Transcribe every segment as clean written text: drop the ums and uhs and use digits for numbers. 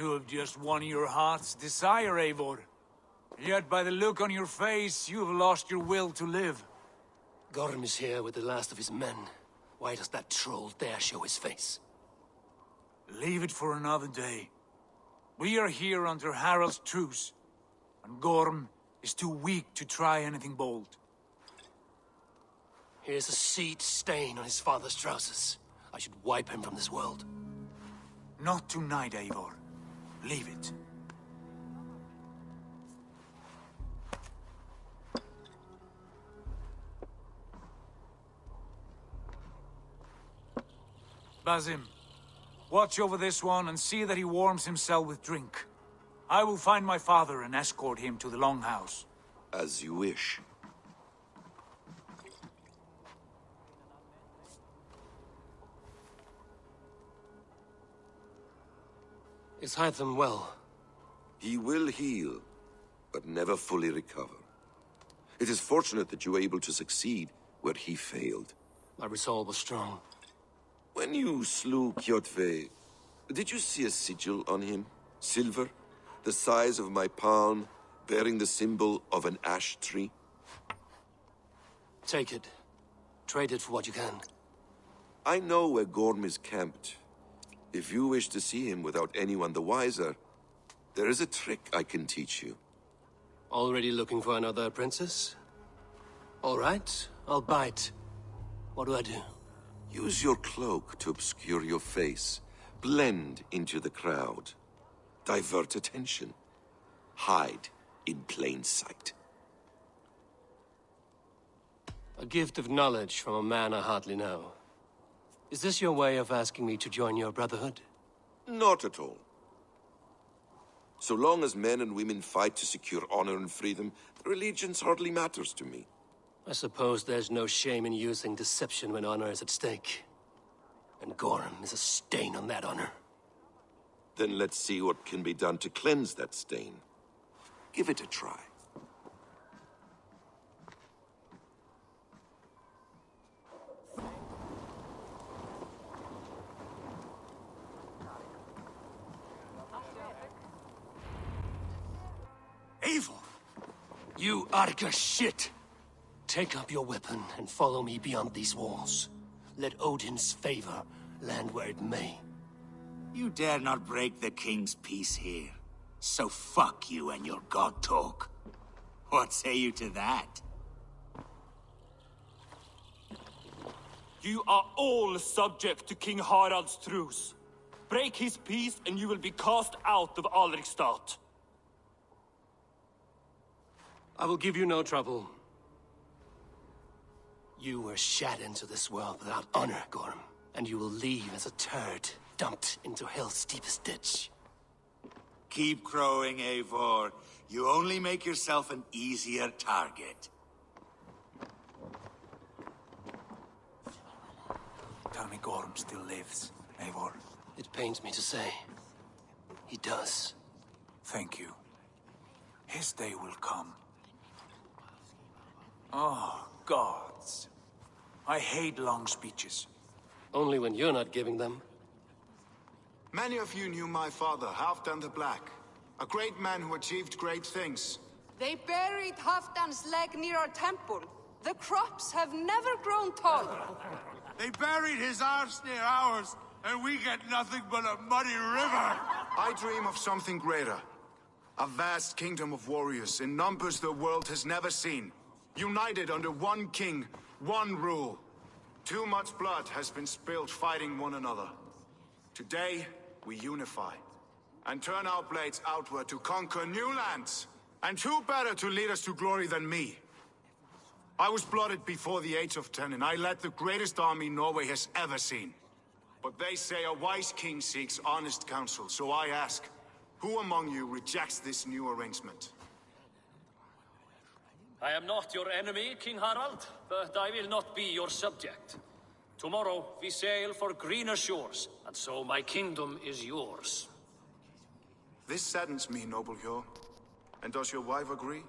You have just won your heart's desire, Eivor. Yet by the look on your face, you have lost your will to live. Gorm is here with the last of his men. Why does that troll dare show his face? Leave it for another day. We are here under Harald's truce, and Gorm is too weak to try anything bold. Here's a seed stain on his father's trousers. I should wipe him from this world. Not tonight, Eivor. Leave it. Basim, watch over this one and see that he warms himself with drink. I will find my father and escort him to the Longhouse. As you wish. Is Hytham well? He will heal, but never fully recover. It is fortunate that you were able to succeed where he failed. My resolve was strong. When you slew Kjotve, did you see a sigil on him? Silver, the size of my palm, bearing the symbol of an ash tree? Take it. Trade it for what you can. I know where Gorm is camped. If you wish to see him without anyone the wiser, there is a trick I can teach you. Already looking for another princess? All right, I'll bite. What do I do? Use your cloak to obscure your face. Blend into the crowd. Divert attention. Hide in plain sight. A gift of knowledge from a man I hardly know. Is this your way of asking me to join your brotherhood? Not at all. So long as men and women fight to secure honor and freedom, their allegiance hardly matters to me. I suppose there's no shame in using deception when honor is at stake. And Gorm is a stain on that honor. Then let's see what can be done to cleanse that stain. Give it a try. Eivor! You Arga shit! Take up your weapon and follow me beyond these walls. Let Odin's favor land where it may. You dare not break the king's peace here. So fuck you and your god talk. What say you to that? You are all subject to King Harald's truce. Break his peace and you will be cast out of Alrikstad. I will give you no trouble. You were shat into this world without honor, Gorm. And you will leave as a turd, dumped into hell's deepest ditch. Keep crowing, Eivor. You only make yourself an easier target. Tell me Gorm still lives, Eivor. It pains me to say. He does. Thank you. His day will come. Oh, gods. I hate long speeches. Only when you're not giving them. Many of you knew my father, Halfdan the Black. A great man who achieved great things. They buried Halfdan's leg near our temple. The crops have never grown taller. They buried his arse near ours, and we get nothing but a muddy river. I dream of something greater. A vast kingdom of warriors in numbers the world has never seen. United under one king, one rule. Too much blood has been spilled fighting one another. Today, we unify. And turn our blades outward to conquer new lands. And who better to lead us to glory than me? I was blooded before the age of 10, and I led the greatest army Norway has ever seen. But they say a wise king seeks honest counsel, so I ask, who among you rejects this new arrangement? I am not your enemy, King Harald, but I will not be your subject. Tomorrow we sail for greener shores, and so my kingdom is yours. This saddens me, noble Hjor. And does your wife agree?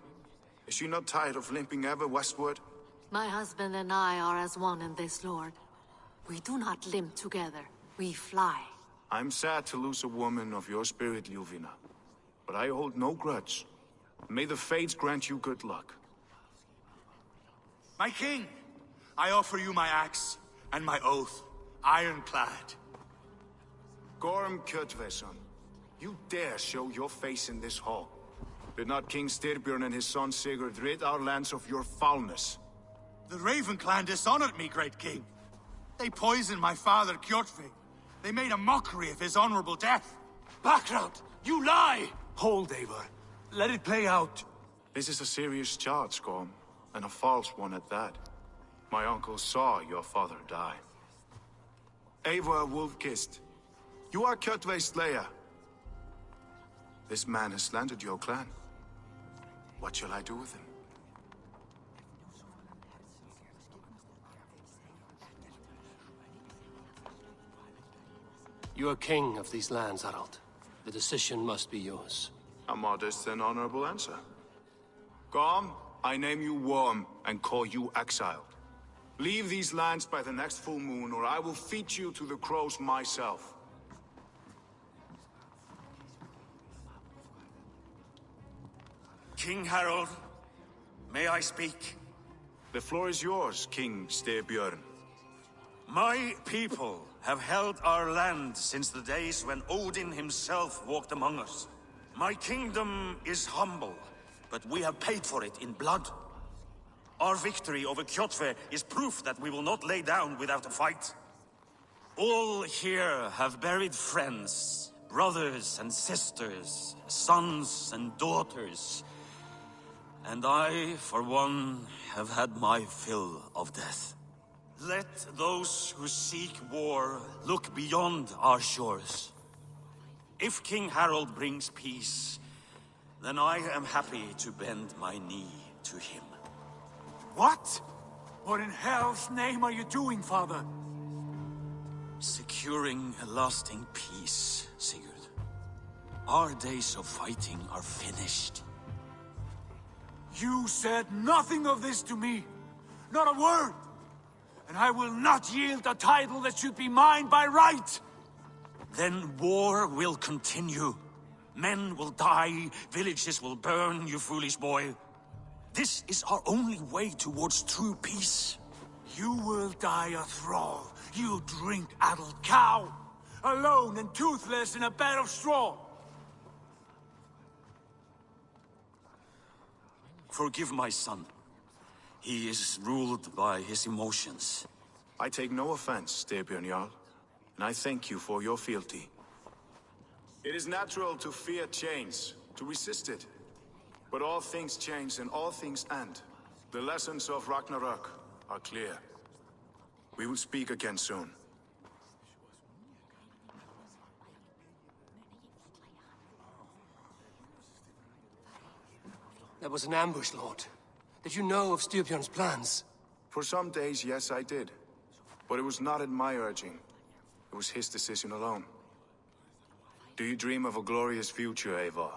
Is she not tired of limping ever westward? My husband and I are as one in this, Lord. We do not limp together, we fly. I'm sad to lose a woman of your spirit, Ljuvina. But I hold no grudge. May the fates grant you good luck. My king, I offer you my axe and my oath, ironclad. Gorm Kjötveson, you dare show your face in this hall. Did not King Styrbjörn and his son Sigurd rid our lands of your foulness? The Raven clan dishonored me, great king. They poisoned my father, Kjotve. They made a mockery of his honorable death. Background! You lie! Hold, Eivor. Let it play out. This is a serious charge, Gorm, and a false one at that. My uncle saw your father die. Eivor Wolfkist, you are Kjotve's slayer. This man has slandered your clan. What shall I do with him? You are king of these lands, Harald. The decision must be yours. A modest and honorable answer. Gorm, I name you Worm and call you exiled. Leave these lands by the next full moon, or I will feed you to the crows myself. King Harold, may I speak? The floor is yours, King Styrbjörn. My people have held our land since the days when Odin himself walked among us. My kingdom is humble, but we have paid for it in blood. Our victory over Kjotve is proof that we will not lay down without a fight. All here have buried friends, brothers and sisters, sons and daughters. And I, for one, have had my fill of death. Let those who seek war look beyond our shores. If King Harold brings peace, then I am happy to bend my knee to him. What? What in hell's name are you doing, father? Securing a lasting peace, Sigurd. Our days of fighting are finished. You said nothing of this to me. Not a word. And I will not yield a title that should be mine by right. Then war will continue. Men will die, villages will burn, you foolish boy. This is our only way towards true peace. You will die a thrall. You drink-addled cow. Alone and toothless in a bed of straw. Forgive my son. He is ruled by his emotions. I take no offense, Styrbjörn Jarl, and I thank you for your fealty. It is natural to fear change, to resist it. But all things change and all things end. The lessons of Ragnarok are clear. We will speak again soon. That was an ambush, Lord. Did you know of Styrbjörn's plans? For some days, yes, I did. But it was not at my urging. It was his decision alone. Do you dream of a glorious future, Eivor?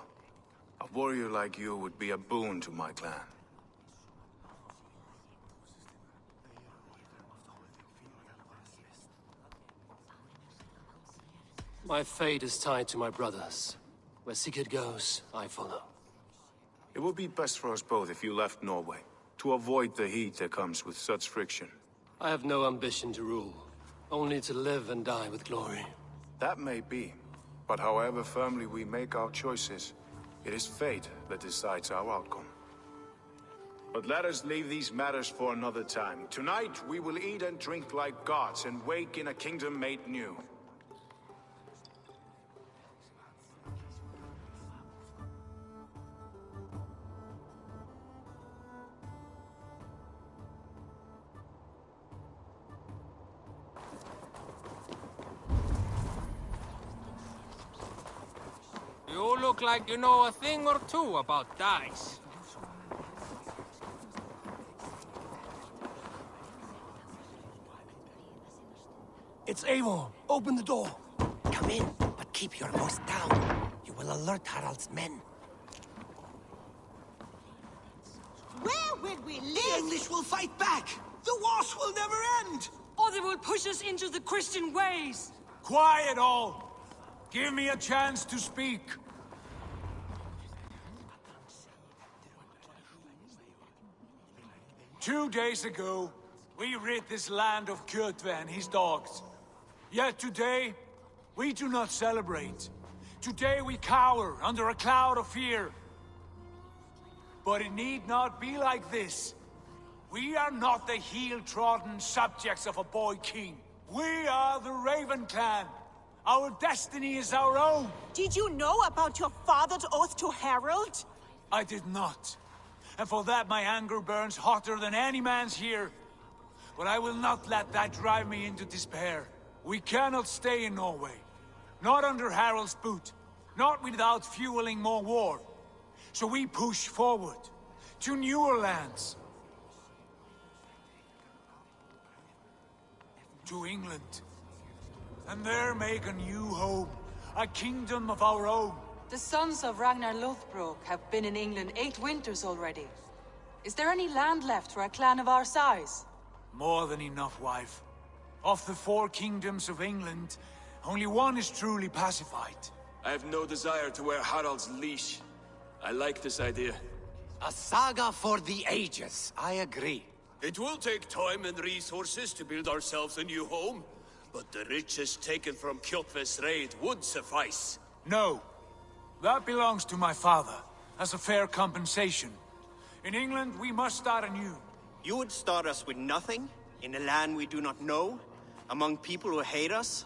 A warrior like you would be a boon to my clan. My fate is tied to my brothers. Where Sigurd goes, I follow. It would be best for us both if you left Norway, to avoid the heat that comes with such friction. I have no ambition to rule, only to live and die with glory. That may be, but however firmly we make our choices, it is fate that decides our outcome. But let us leave these matters for another time. Tonight, we will eat and drink like gods and wake in a kingdom made new. You look like you know a thing or two about dice. It's Eivor. Open the door. Come in, but keep your voice down. You will alert Harald's men. Where will we The live? English will fight back. The wars will never end. Or they will push us into the Christian ways. Quiet all! Give me a chance to speak. Two days ago, we rid this land of Kjotve and his dogs. Yet today, we do not celebrate. Today we cower under a cloud of fear. But it need not be like this. We are not the heel-trodden subjects of a boy king. We are the Raven clan. Our destiny is our own. Did you know about your father's oath to Harold? I did not. And for that my anger burns hotter than any man's here. But I will not let that drive me into despair. We cannot stay in Norway. Not under Harald's boot. Not without fueling more war. So we push forward. To newer lands. To England. And there make a new home. A kingdom of our own. The sons of Ragnar Lothbrok have been in England 8 winters already. Is there any land left for a clan of our size? More than enough, wife. Of the 4 kingdoms of England, only one is truly pacified. I have no desire to wear Harald's leash. I like this idea. A saga for the ages, I agree. It will take time and resources to build ourselves a new home, but the riches taken from Kjotve's raid would suffice. No. That belongs to my father, as a fair compensation. In England, we must start anew. You would start us with nothing? In a land we do not know? Among people who hate us?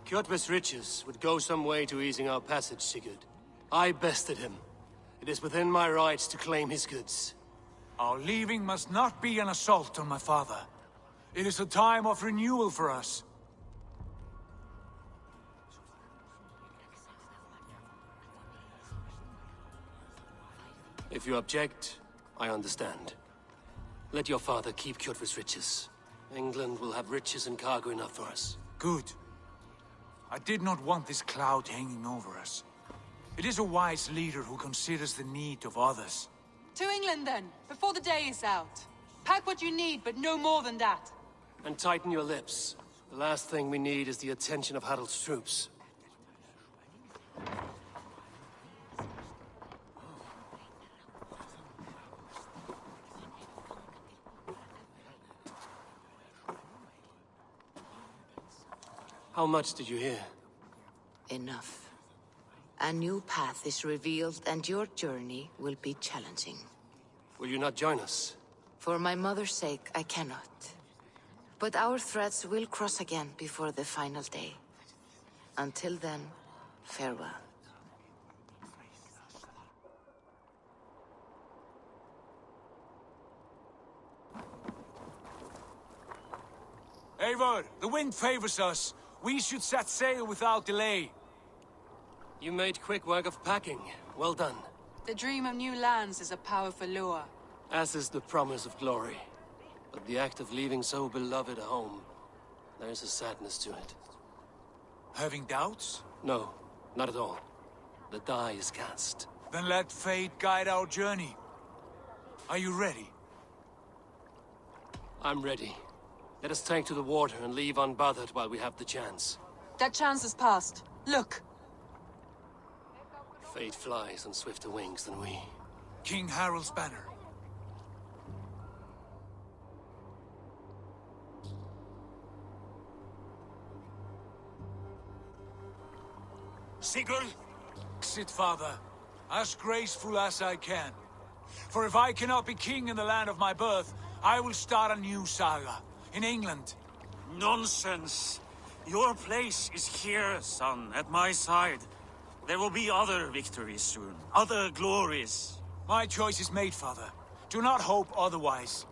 Kjotve's riches would go some way to easing our passage, Sigurd. I bested him. It is within my rights to claim his goods. Our leaving must not be an assault on my father. It is a time of renewal for us. If you object, I understand. Let your father keep Kjotve's riches. England will have riches and cargo enough for us. Good. I did not want this cloud hanging over us. It is a wise leader who considers the need of others. To England then, before the day is out. Pack what you need, but no more than that. And tighten your lips. The last thing we need is the attention of Harald's troops. How much did you hear? Enough. A new path is revealed, and your journey will be challenging. Will you not join us? For my mother's sake, I cannot. But our threads will cross again before the final day. Until then, farewell. Eivor, the wind favors us. We should set sail without delay. You made quick work of packing. Well done. The dream of new lands is a powerful lure. As is the promise of glory. But the act of leaving so beloved a home, there's a sadness to it. Having doubts? No, not at all. The die is cast. Then let fate guide our journey. Are you ready? I'm ready. Let us take to the water and leave unbothered while we have the chance. That chance is past. Look! Fate flies on swifter wings than we. King Harald's banner. Sigurd? Sit, father. As graceful as I can. For if I cannot be king in the land of my birth, I will start a new saga. In England. Nonsense. Your place is here, son, at my side. There will be other victories soon, other glories. My choice is made, father. Do not hope otherwise.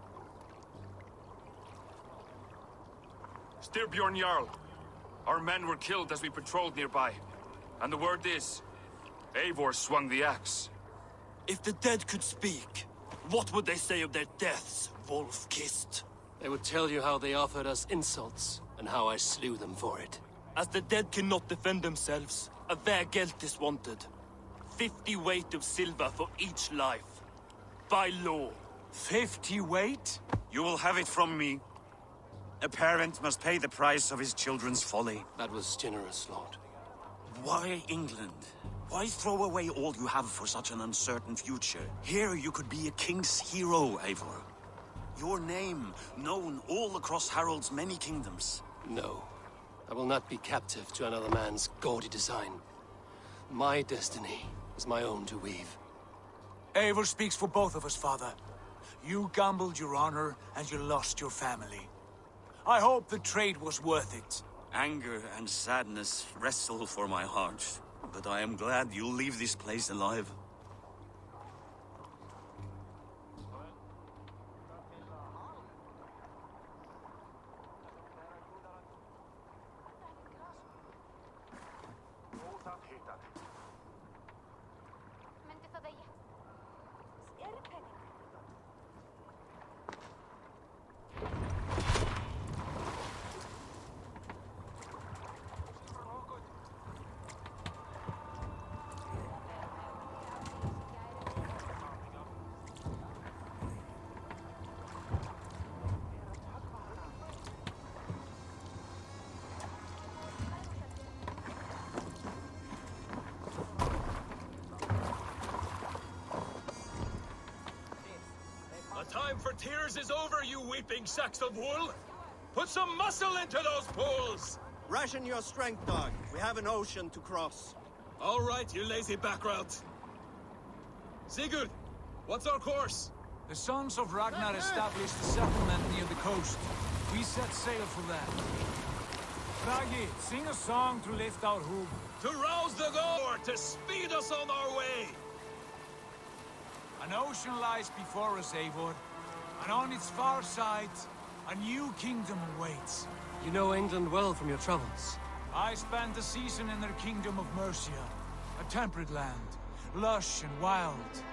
Styrbjorn Jarl. Our men were killed as we patrolled nearby. And the word is, Eivor swung the axe. If the dead could speak, what would they say of their deaths, wolf-kissed? They would tell you how they offered us insults, and how I slew them for it. As the dead cannot defend themselves, a vergelt is wanted. 50 weight of silver for each life. By law. 50 weight? You will have it from me. A parent must pay the price of his children's folly. That was generous, Lord. Why England? Why throw away all you have for such an uncertain future? Here you could be a king's hero, Eivor. Your name known all across Harald's many kingdoms. No. I will not be captive to another man's gaudy design. My destiny is my own to weave. Eivor speaks for both of us, father. You gambled your honor, and you lost your family. I hope the trade was worth it. Anger and sadness wrestle for my heart, but I am glad you'll leave this place alive. Time for tears is over, you weeping sacks of wool! Put some muscle into those pools! Ration your strength, dog. We have an ocean to cross. All right, you lazy backrout. Sigurd, what's our course? The Sons of Ragnar established a settlement near the coast. We set sail for that. Ragi, sing a song to lift our hoof. To rouse the gore, to speed us on our way! An ocean lies before us, Eivor, and on its far side, a new kingdom awaits. You know England well from your travels. I spent a season in their kingdom of Mercia, a temperate land, lush and wild.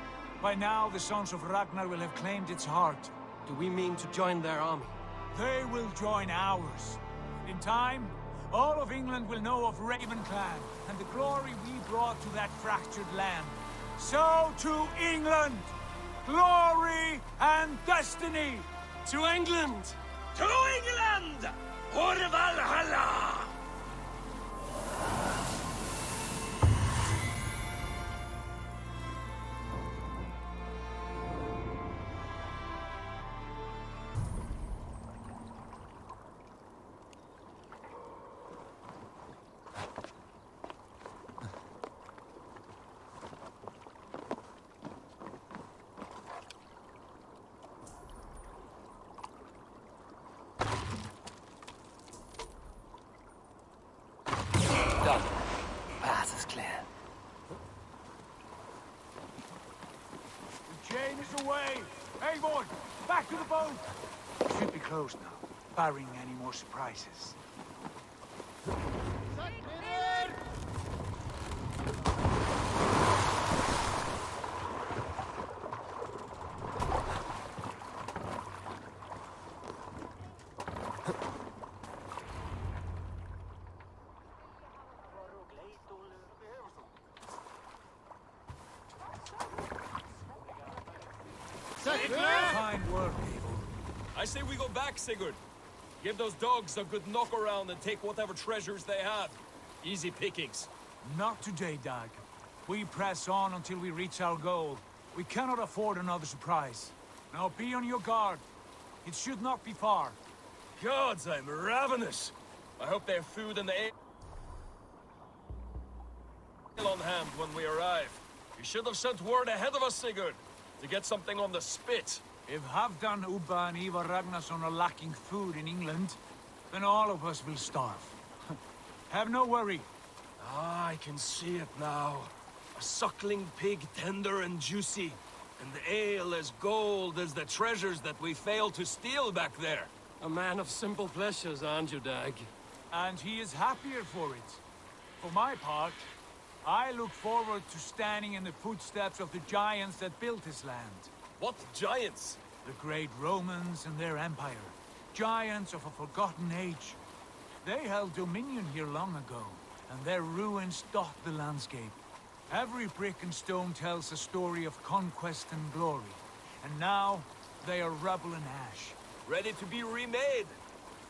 By now, the Sons of Ragnar will have claimed its heart. Do we mean to join their army? They will join ours. In time, all of England will know of Raven Clan and the glory we brought to that fractured land. So to England! Glory and destiny! To England! To England! For Valhalla! Done. Path is clear. The chain is away! Eivor, back to the boat! Should be closed now, barring any more surprises. Fine work, Eivor. I say we go back, Sigurd. Give those dogs a good knock around and take whatever treasures they have. Easy pickings. Not today, Dag. We press on until we reach our goal. We cannot afford another surprise. Now be on your guard. It should not be far. Gods, I'm ravenous. I hope they have food in the ale on hand when we arrive. You should have sent word ahead of us, Sigurd, to get something on the spit. If Halfdan, Ubba, and Ivar Ragnarsson are lacking food in England, then all of us will starve. Have no worry. Ah, I can see it now. A suckling pig, tender and juicy. And the ale as gold as the treasures that we failed to steal back there. A man of simple pleasures, aren't you, Dag? And he is happier for it. For my part, I look forward to standing in the footsteps of the giants that built this land. What giants? The great Romans and their empire. Giants of a forgotten age. They held dominion here long ago, and their ruins dot the landscape. Every brick and stone tells a story of conquest and glory. And now, they are rubble and ash. Ready to be remade.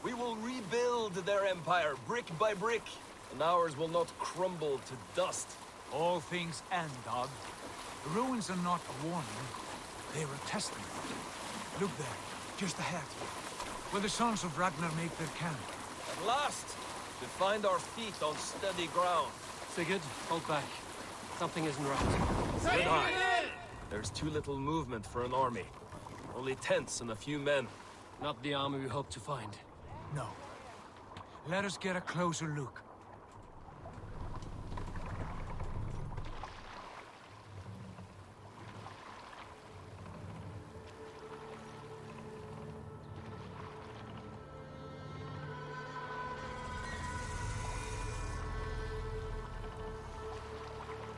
We will rebuild their empire, brick by brick. and ours will not crumble to dust. All things end, Dog. The ruins are not a warning. They're a testament. Look there, just ahead. Where the sons of Ragnar make their camp. At last, we find our feet on steady ground. Sigurd, hold back. Something isn't right. Good eye. There's too little movement for an army. Only tents and a few men. Not the army we hope to find. No. Let us get a closer look.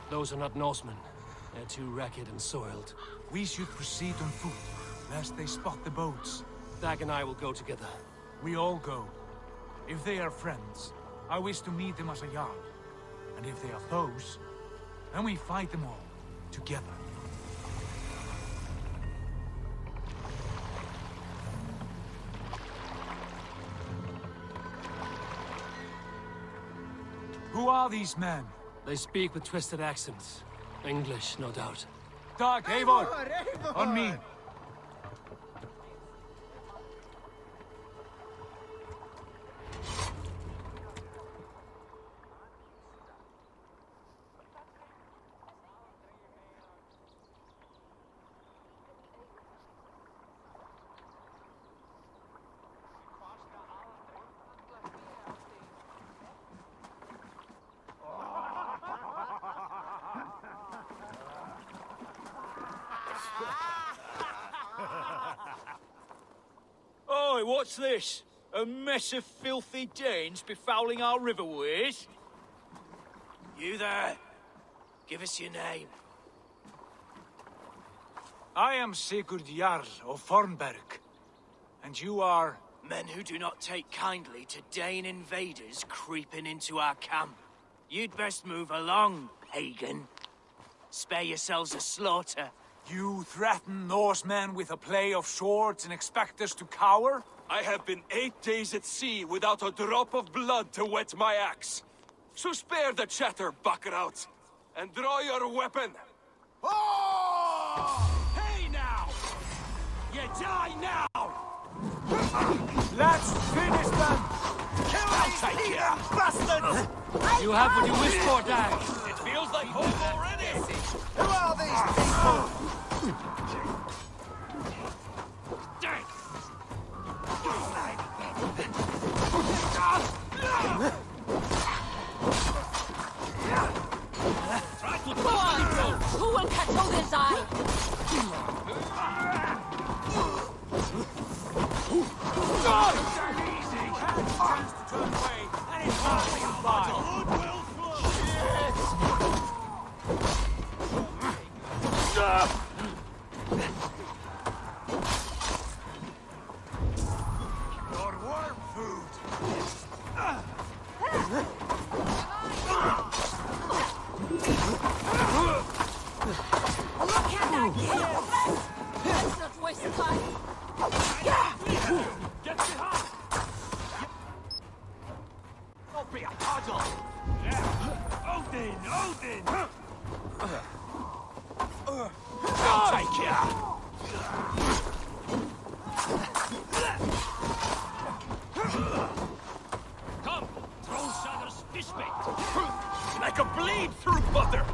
Those are not Norsemen. They're too ragged and soiled. We should proceed on foot, lest they spot the boats. Dag and I will go together. We all go. If they are friends, I wish to meet them as a Jarl. And if they are foes, then we fight them all, together. Who are these men? They speak with twisted accents. English, no doubt. Dag, Eivor! On me! Oi, what's this? A mess of filthy Danes befouling our riverways? You there! Give us your name. I am Sigurd Jarl of Fornberg. And you are... Men who do not take kindly to Dane invaders creeping into our camp. You'd best move along, pagan. Spare yourselves a slaughter. You threaten Norsemen with a play of swords and expect us to cower? I have been 8 days at sea without a drop of blood to wet my axe. So spare the chatter, Buckerout, and draw your weapon. Oh! Hey now! You die now! Let's finish them! Kill these heathen bastards! You have what you wish for, Dag. It feels like home already! Who are these people? Go on! Who will catch Odin's eye? Let's not waste time. Get behind! Don't be a puddle! Odin! Odin! I'll take ya! Come, throw Shadow's fishbait! Like a blade through butter!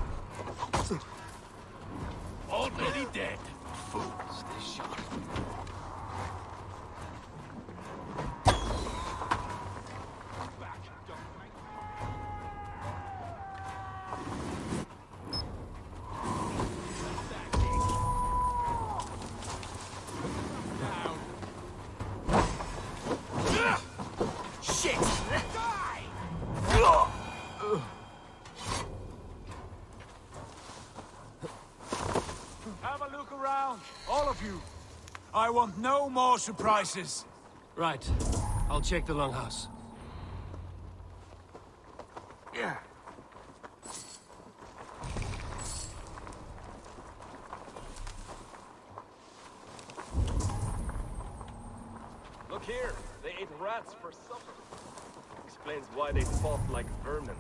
Already dead. Fools, they shot. Have a look around, all of you. I want no more surprises. Right. I'll check the longhouse. Yeah. Look here, they ate rats for supper. Explains explains why they fought like vermin.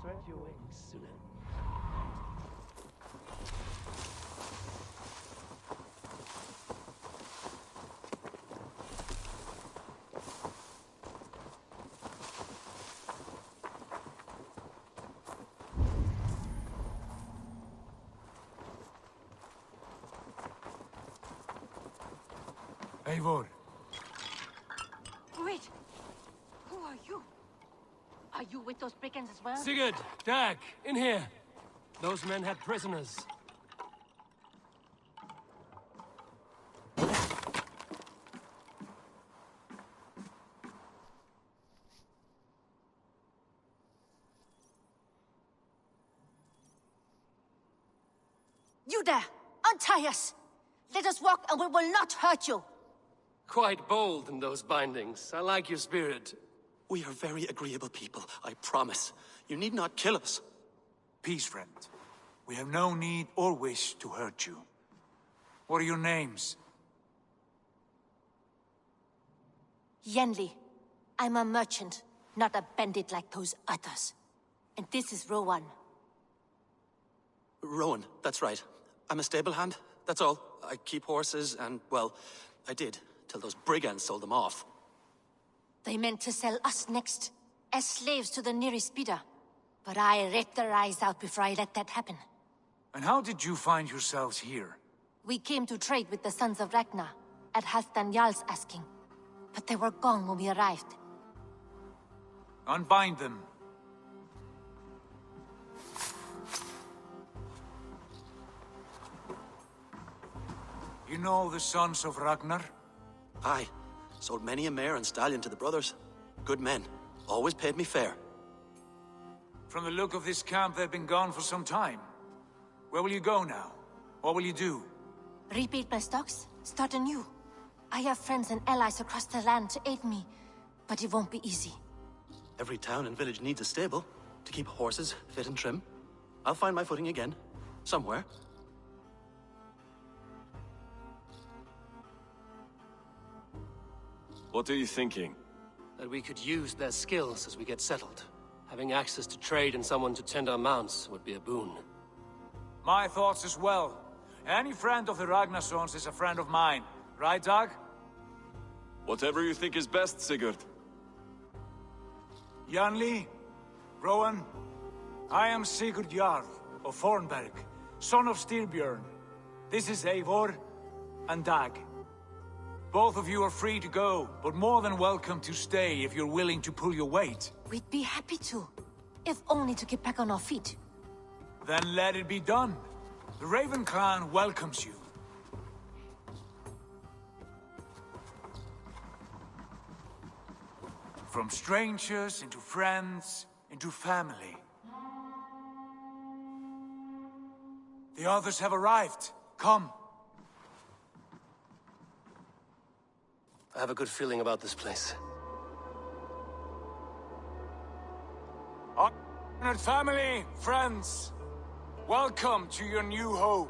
Stretch your wings, Sunan. Eivor. Wait! Who are you? Are you with those brigands as well? Sigurd! Dag! In here! Those men had prisoners. You there! Untie us! Let us walk and we will not hurt you! Quite bold in those bindings. I like your spirit. We are very agreeable people, I promise. You need not kill us. Peace, friend. We have no need or wish to hurt you. What are your names? Yenli. I'm a merchant, not a bandit like those others. And this is Rowan. Rowan, that's right. I'm a stable hand, that's all. I keep horses and, well, I did, till those brigands sold them off. They meant to sell us next, as slaves to the nearest bidder. But I ripped their eyes out before I let that happen. And how did you find yourselves here? We came to trade with the Sons of Ragnar, at Halfdan Jarl's asking. But they were gone when we arrived. Unbind them. You know the Sons of Ragnar? Aye. Sold many a mare and stallion to the brothers. Good men. Always paid me fair. From the look of this camp, they've been gone for some time. Where will you go now? What will you do? Rebuild my stocks, start anew. I have friends and allies across the land to aid me, but it won't be easy. Every town and village needs a stable to keep horses fit and trim. I'll find my footing again. Somewhere. What are you thinking? That we could use their skills as we get settled. Having access to trade and someone to tend our mounts would be a boon. My thoughts as well. Any friend of the Ragnarsons is a friend of mine. Right, Dag? Whatever you think is best, Sigurd. Janli, Rowan, I am Sigurd Jarl of Fornberg, son of Styrbjörn. This is Eivor and Dag. Both of you are free to go, but more than welcome to stay if you're willing to pull your weight. We'd be happy to, if only to get back on our feet. Then let it be done. The Raven clan welcomes you. From strangers into friends, into family. The others have arrived. Come. I have a good feeling about this place. Honored family, friends, welcome to your new home.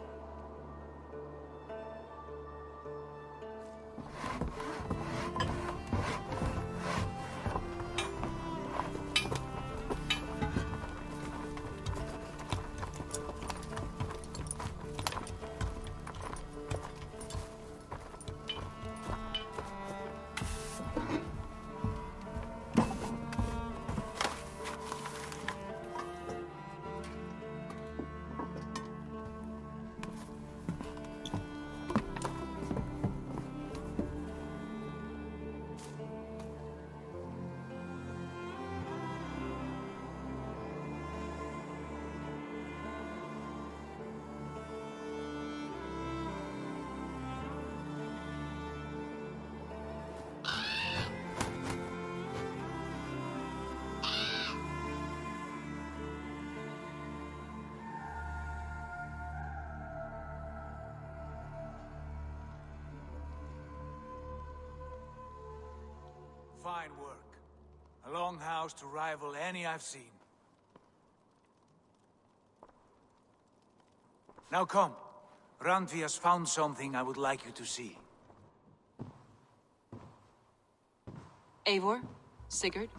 Fine work. A longhouse to rival any I've seen. Now come. Randvi has found something I would like you to see. Eivor, Sigurd,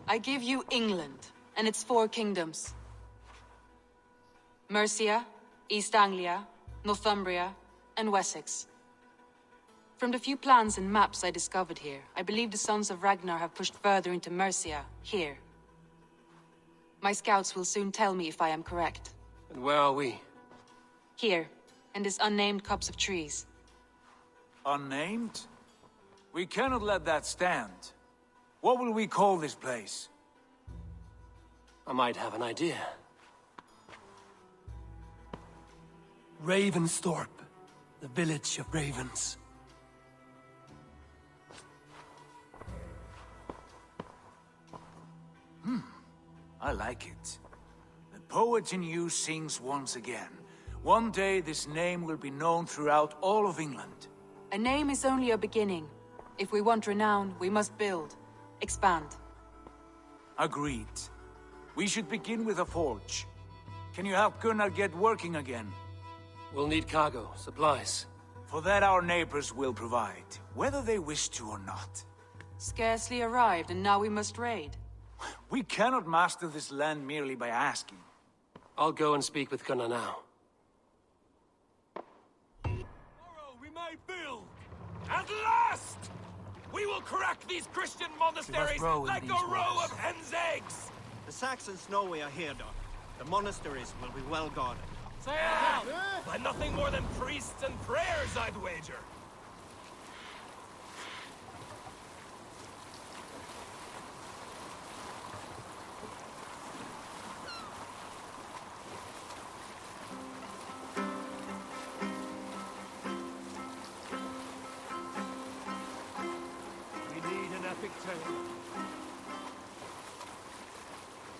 I give you England and its 4 kingdoms. Mercia, East Anglia, Northumbria, and Wessex. From the few plans and maps I discovered here, I believe the Sons of Ragnar have pushed further into Mercia, here. My scouts will soon tell me if I am correct. And where are we? Here, in this unnamed copse of trees. Unnamed? We cannot let that stand. What will we call this place? I might have an idea. Ravensthorpe, the village of ravens. I like it. The poet in you sings once again. One day this name will be known throughout all of England. A name is only a beginning. If we want renown, we must build, expand. Agreed. We should begin with a forge. Can you help Gunnar get working again? We'll need cargo, supplies. For that our neighbors will provide, whether they wish to or not. Scarcely arrived, and now we must raid. We cannot master this land merely by asking. I'll go and speak with Gunnar now. Tomorrow we may build! At last! We will crack these Christian monasteries like a row of hen's eggs! The Saxons know we are here, Doc. The monasteries will be well guarded. Say it out! By nothing more than priests and prayers, I'd wager!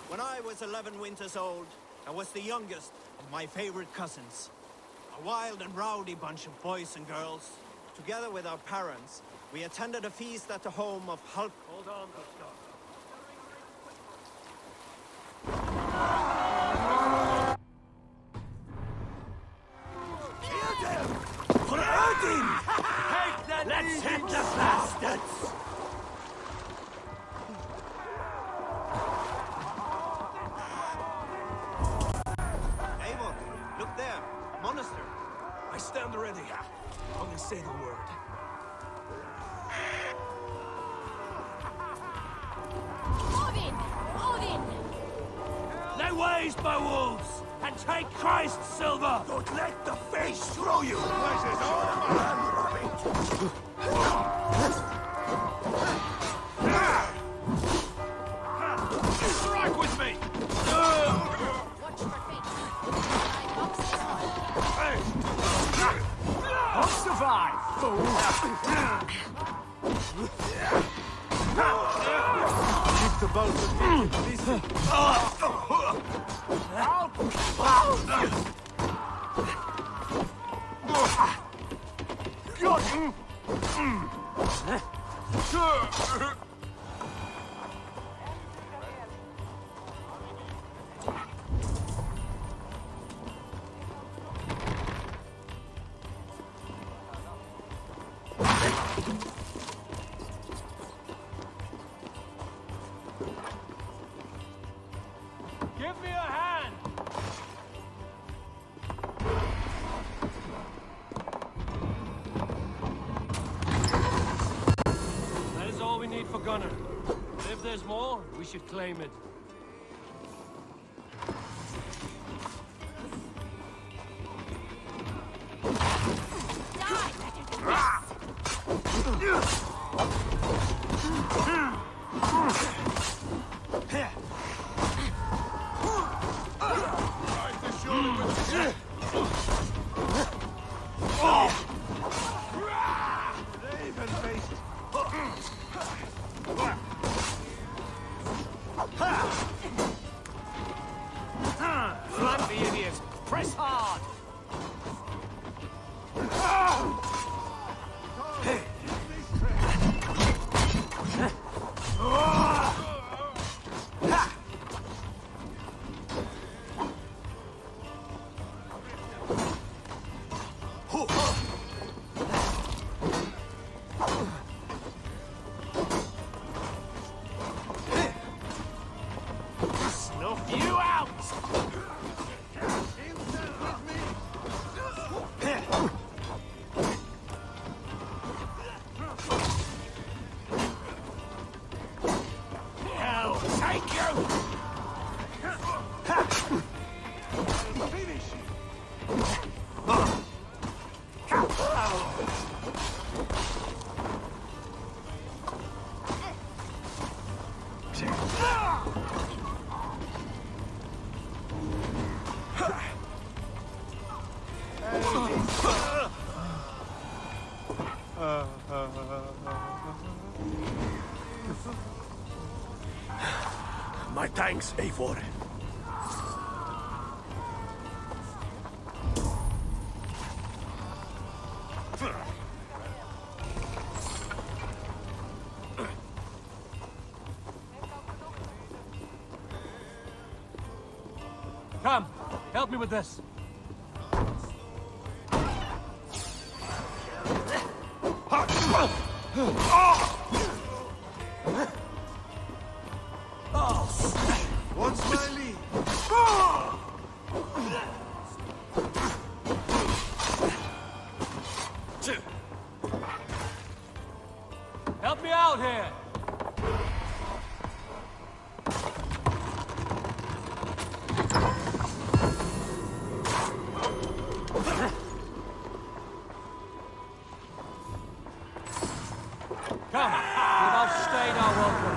When I was 11 winters old, I was the youngest of my favorite cousins. A wild and rowdy bunch of boys and girls. Together with our parents, we attended a feast at the home of Hulk. Hold on, Gustav. Kill them! For Odin! Take that! Let's hit the bastards! Eivor, look there. Monastery. I stand ready. Only say the word. Odin! Odin! Lay waste my wolves, and take Christ's silver! Don't let the face throw you! Strike with me! Watch for fate. Don't survive, fool! Keep the boat from being easy. Give me a hand! That is all we need for Gunnar. But if there's more, we should claim it. Flank the idiots! Press hard! out! Hell, take you! My thanks, Eivor. Come, help me with this. What's my lead? Help me out here! Come, we've outstayed our welcome.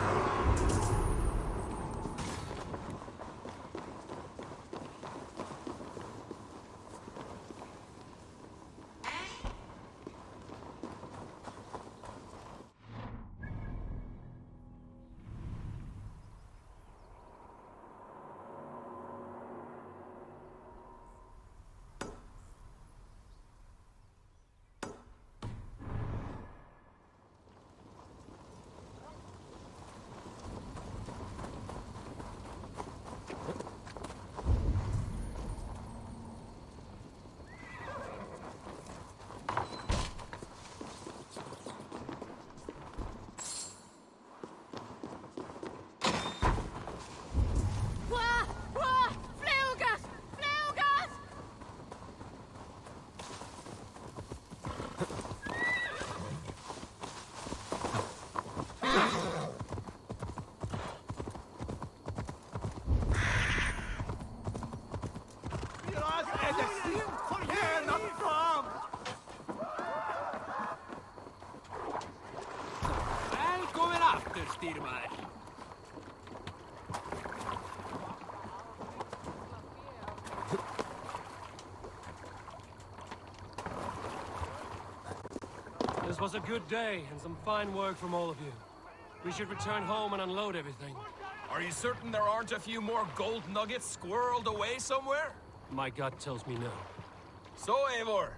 This was a good day, and some fine work from all of you. We should return home and unload everything. Are you certain there aren't a few more gold nuggets squirreled away somewhere? My gut tells me no. So, Eivor,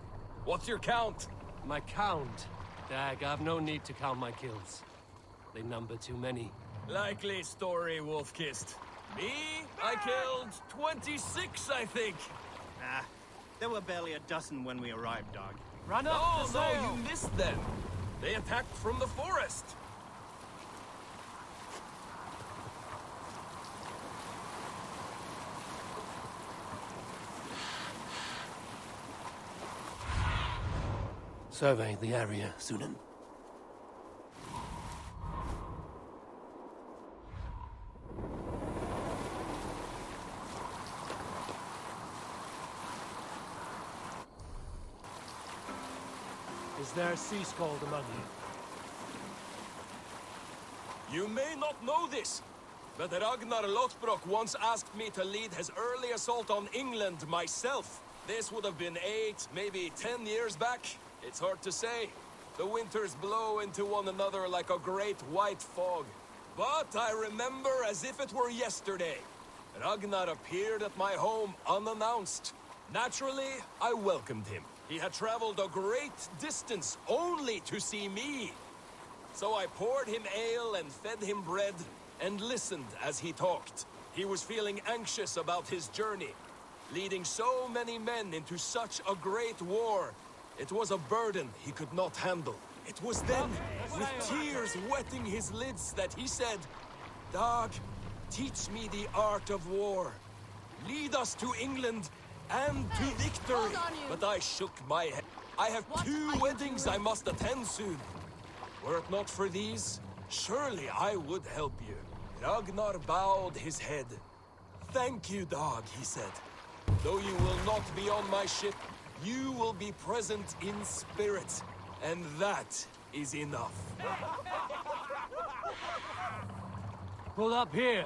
what's your count? My count? Dag, I've no need to count my kills. They number too many. Likely story, Wolf-Kissed. Me? I killed 26, I think. Ah, there were barely a dozen when we arrived, dog. Run up! No, you missed them. They attacked from the forest. Survey the area, Sunan. Is there a sea scald among you? You may not know this, but Ragnar Lothbrok once asked me to lead his early assault on England myself. This would have been 8, maybe 10 years back. It's hard to say. The winters blow into one another like a great white fog. But I remember as if it were yesterday. Ragnar appeared at my home unannounced. Naturally, I welcomed him. He had traveled a great distance only to see me. So I poured him ale and fed him bread and listened as he talked. He was feeling anxious about his journey. Leading so many men into such a great war, it was a burden he could not handle. It was then, with tears wetting his lids, that he said, "Dag, teach me the art of war. lead us to England and to victory. But I shook my head. I have two weddings I must attend soon. Were it not for these, surely I would help you. Ragnar bowed his head. Thank you, dog, he said. Though you will not be on my ship, you will be present in spirit. And that is enough. Pull up here.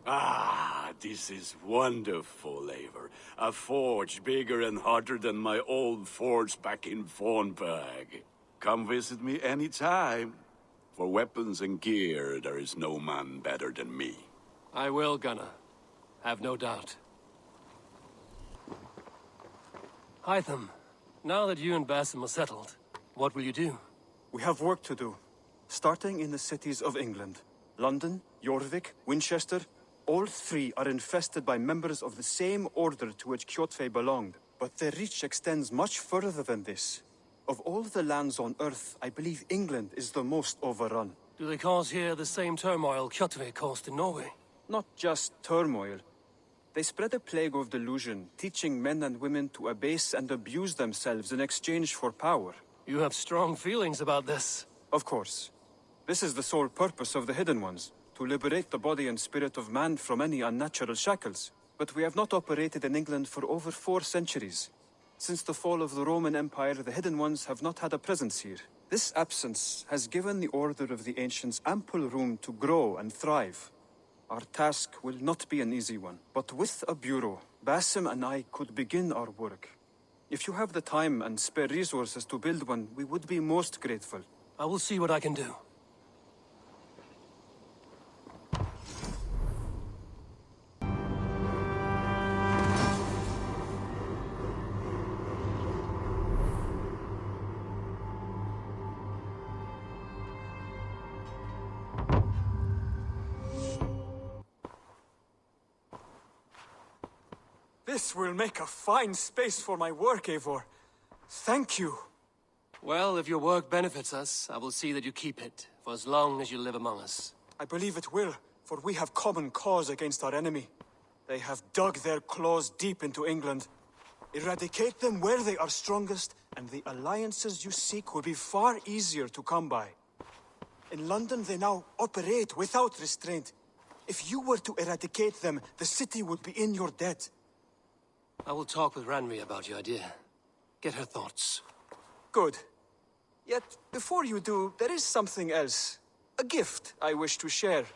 Ah, this is wonderful, Eivor. A forge bigger and hotter than my old forge back in Fornburg. Come visit me any time. For weapons and gear, there is no man better than me. I will, Gunnar. Have no doubt. Hytham, now that you and Basim are settled, what will you do? We have work to do. Starting in the cities of England. London, Jorvik, Winchester. All three are infested by members of the same order to which Kjotve belonged. But their reach extends much further than this. Of all the lands on Earth, I believe England is the most overrun. Do they cause here the same turmoil Kjotve caused in Norway? Not just turmoil. They spread a plague of delusion, teaching men and women to abase and abuse themselves in exchange for power. You have strong feelings about this. Of course. This is the sole purpose of the Hidden Ones, to liberate the body and spirit of man from any unnatural shackles. But we have not operated in England for over 4 centuries. Since the fall of the Roman Empire, the Hidden Ones have not had a presence here. This absence has given the Order of the Ancients ample room to grow and thrive. Our task will not be an easy one, but with a bureau, Basim and I could begin our work. If you have the time and spare resources to build one, we would be most grateful. I will see what I can do. This will make a fine space for my work, Eivor. Thank you. Well, if your work benefits us, I will see that you keep it, for as long as you live among us. I believe it will, for we have common cause against our enemy. They have dug their claws deep into England. Eradicate them where they are strongest, and the alliances you seek will be far easier to come by. In London, they now operate without restraint. If you were to eradicate them, the city would be in your debt. I will talk with Ranri about your idea. Get her thoughts. Good. Yet, before you do, there is something else. A gift I wish to share.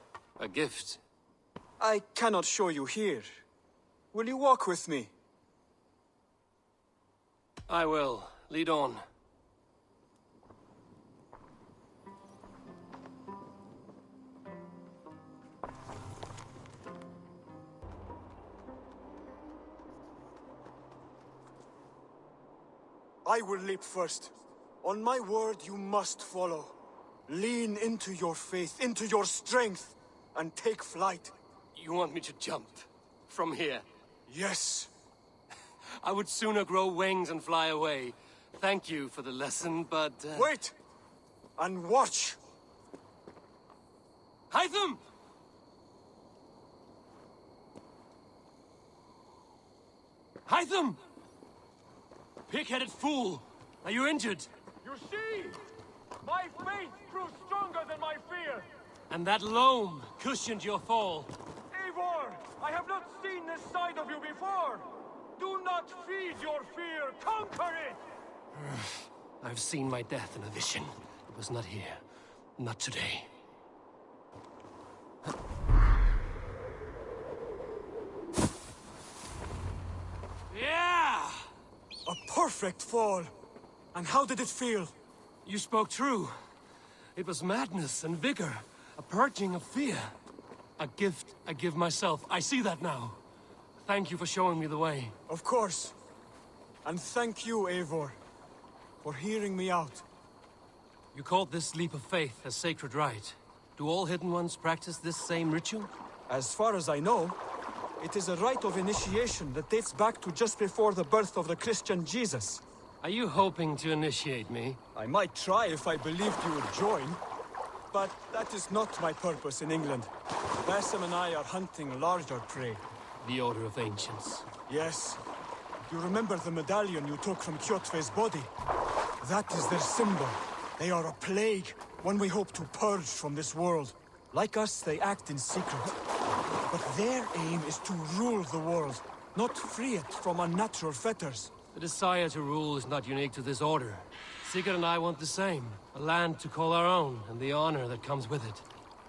A gift? I cannot show you here. Will you walk with me? I will. Lead on. I will leap first. On my word, you must follow. Lean into your faith, into your strength, and take flight. You want me to jump? From here? Yes. I would sooner grow wings and fly away. Thank you for the lesson, but... Wait! And watch! Hytham! Hytham! Pig-headed fool! Are you injured? You see? My faith proved stronger than my fear! And that loam cushioned your fall. Eivor! I have not seen this side of you before! Do not feed your fear! Conquer it! I've seen my death in a vision. It was not here. Not today. Yeah! A perfect fall! And how did it feel? You spoke true. It was madness and vigor. A purging of fear. A gift I give myself. I see that now. Thank you for showing me the way. Of course. And thank you, Eivor, for hearing me out. You called this leap of faith a sacred rite. Do all Hidden Ones practice this same ritual? As far as I know, it is a rite of initiation that dates back to just before the birth of the Christian Jesus. Are you hoping to initiate me? I might try if I believed you would join. But that is not my purpose in England. Basim and I are hunting larger prey. The Order of Ancients. Yes. You remember the medallion you took from Kjotve's body? That is their symbol. They are a plague, one we hope to purge from this world. Like us, they act in secret. But their aim is to rule the world, not free it from unnatural fetters. The desire to rule is not unique to this order. Sigurd and I want the same. A land to call our own, and the honor that comes with it.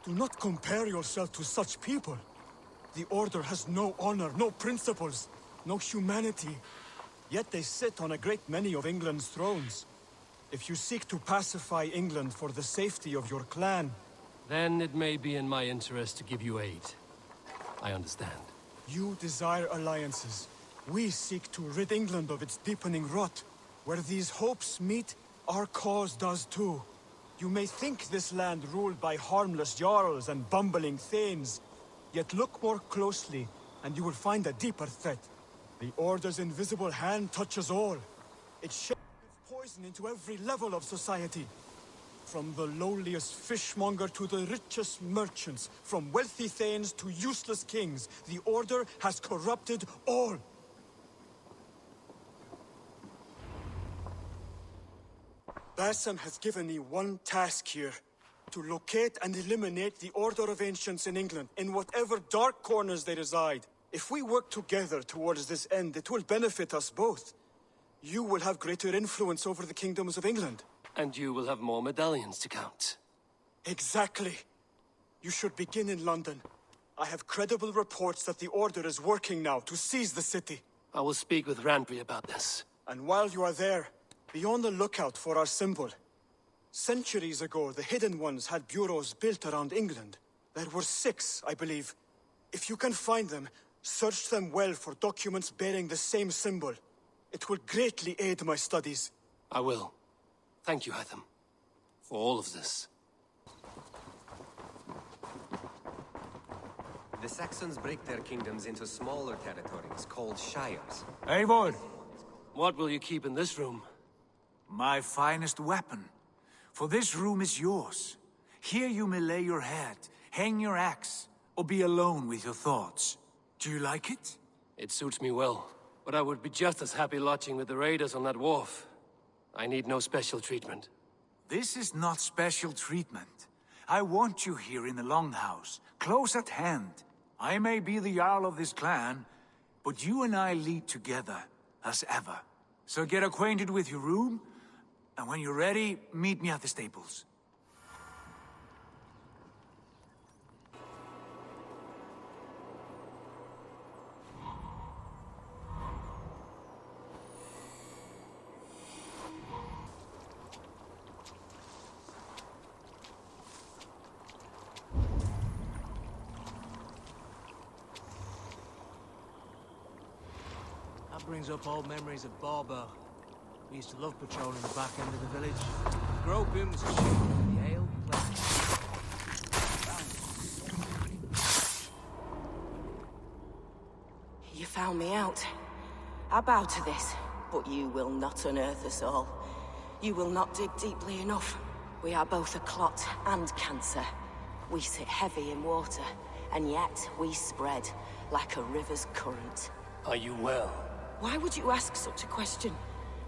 Do not compare yourself to such people. The Order has no honor, no principles, no humanity. Yet they sit on a great many of England's thrones. If you seek to pacify England for the safety of your clan... Then it may be in my interest to give you aid. I understand. You desire alliances. We seek to rid England of its deepening rot. Where these hopes meet, our cause does too. You may think this land ruled by harmless jarls and bumbling thanes. Yet look more closely, and you will find a deeper threat. The Order's invisible hand touches all. It sheds poison into every level of society. From the lowliest fishmonger to the richest merchants, from wealthy thanes to useless kings, the Order has corrupted all. Basim has given me one task here. To locate and eliminate the Order of Ancients in England, in whatever dark corners they reside. If we work together towards this end, it will benefit us both. You will have greater influence over the kingdoms of England. And you will have more medallions to count. Exactly. You should begin in London. I have credible reports that the Order is working now to seize the city. I will speak with Randvi about this. And while you are there, be on the lookout for our symbol. Centuries ago, the Hidden Ones had bureaus built around England. There were 6, I believe. If you can find them, search them well for documents bearing the same symbol. It will greatly aid my studies. I will. Thank you, Hytham, for all of this. The Saxons break their kingdoms into smaller territories called shires. Eivor! What will you keep in this room? My finest weapon. For this room is yours. Here you may lay your head, hang your axe, or be alone with your thoughts. Do you like it? It suits me well, but I would be just as happy lodging with the raiders on that wharf. I need no special treatment. This is not special treatment. I want you here in the Longhouse, close at hand. I may be the Jarl of this clan, but you and I lead together, as ever. So get acquainted with your room, and when you're ready, meet me at the stables. That brings up old memories of Barber. We used to love patrolling the back end of the village. The Grove Boom was a shoot, the ale plenty. You found me out. I bow to this, but you will not unearth us all. You will not dig deeply enough. We are both a clot and cancer. We sit heavy in water, and yet we spread like a river's current. Are you well? Why would you ask such a question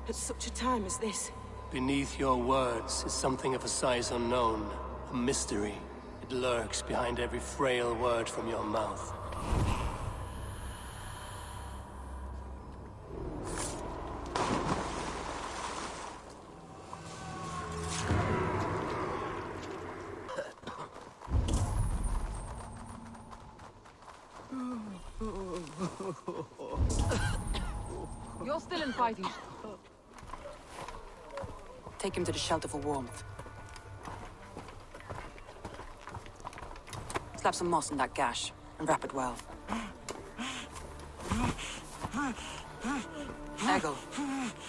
at such a time as this? Beneath your words is something of a size unknown, a mystery. It lurks behind every frail word from your mouth. You're still in fighting. Take him to the shelter for warmth. Slap some moss in that gash, and wrap it well.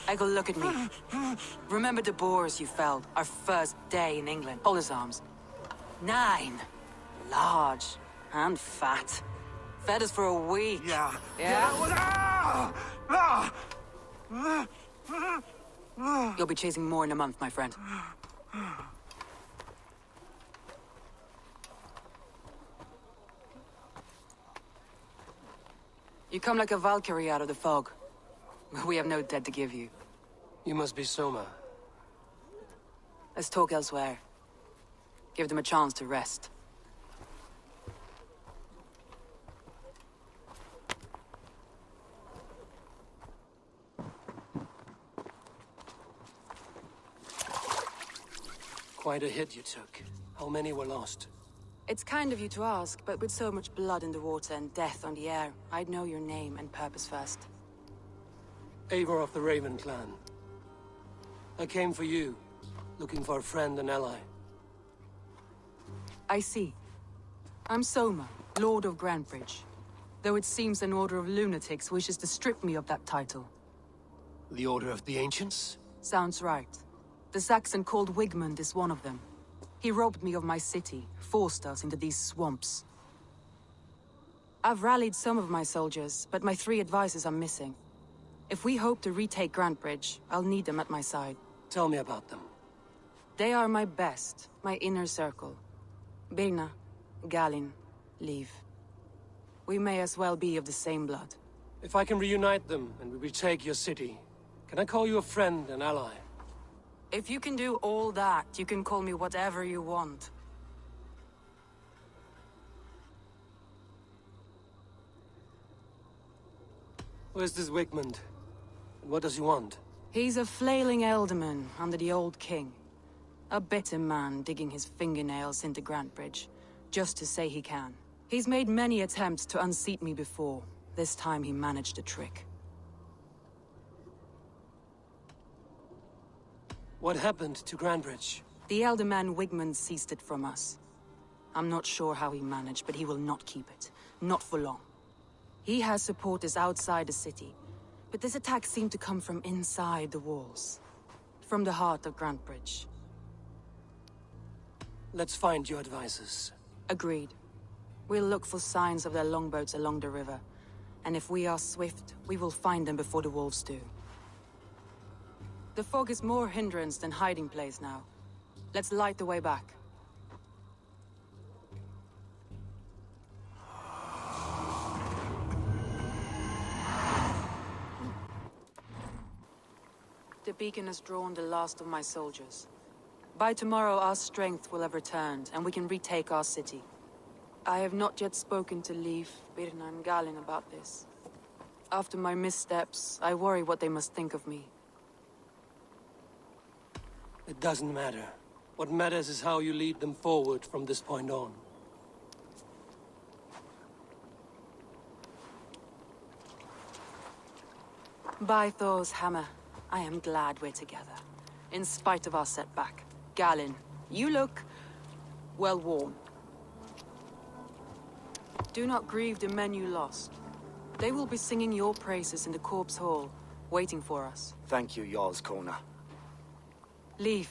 Eggle, look at me. Remember the boars you felled, our first day in England? Hold his arms. 9. Large and fat. Fed us for a week. Yeah. You'll be chasing more in a month, my friend. You come like a Valkyrie out of the fog. We have no dead to give you. You must be Soma. Let's talk elsewhere. Give them a chance to rest. Quite a hit you took. How many were lost? It's kind of you to ask, but with so much blood in the water and death on the air, I'd know your name and purpose first. Eivor of the Raven clan. I came for you, looking for a friend and ally. I see. I'm Soma, Lord of Grantebridge. Though it seems an order of lunatics wishes to strip me of that title. The Order of the Ancients? Sounds right. The Saxon called Wigmund is one of them. He robbed me of my city, forced us into these swamps. I've rallied some of my soldiers, but my 3 advisors are missing. If we hope to retake Grantebridge, I'll need them at my side. Tell me about them. They are my best, my inner circle. Birna, Galin, Liv. We may as well be of the same blood. If I can reunite them and we retake your city, can I call you a friend and ally? If you can do all that, you can call me whatever you want. Where's this Wigmund? And what does he want? He's a flailing elderman under the old king. A bitter man digging his fingernails into Grantebridge, just to say he can. He's made many attempts to unseat me before. This time he managed a trick. What happened to Grantebridge? The elderman Wigmund seized it from us. I'm not sure how he managed, but he will not keep it. Not for long. He has supporters outside the city, but this attack seemed to come from inside the walls. From the heart of Grantebridge. Let's find your advisors. Agreed. We'll look for signs of their longboats along the river. And if we are swift, we will find them before the wolves do. The fog is more hindrance than hiding place now. Let's light the way back. The beacon has drawn the last of my soldiers. By tomorrow, our strength will have returned, and we can retake our city. I have not yet spoken to Liv, Birna, and Galin about this. After my missteps, I worry what they must think of me. It doesn't matter. What matters is how you lead them forward from this point on. By Thor's hammer, I am glad we're together. In spite of our setback. Galin, you look... well worn. Do not grieve the men you lost. They will be singing your praises in the Corpse Hall, waiting for us. Thank you, Jarl's Kona. Leave.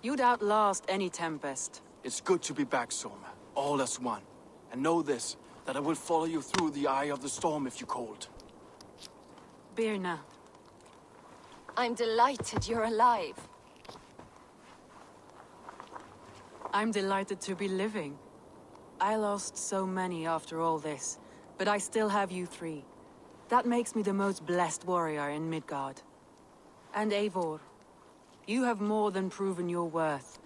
You'd outlast any tempest. It's good to be back, Soma. All as one. And know this, that I will follow you through the eye of the storm if you called. Birna. I'm delighted you're alive. I'm delighted to be living. I lost so many after all this, but I still have you 3. That makes me the most blessed warrior in Midgard. And Eivor, you have more than proven your worth.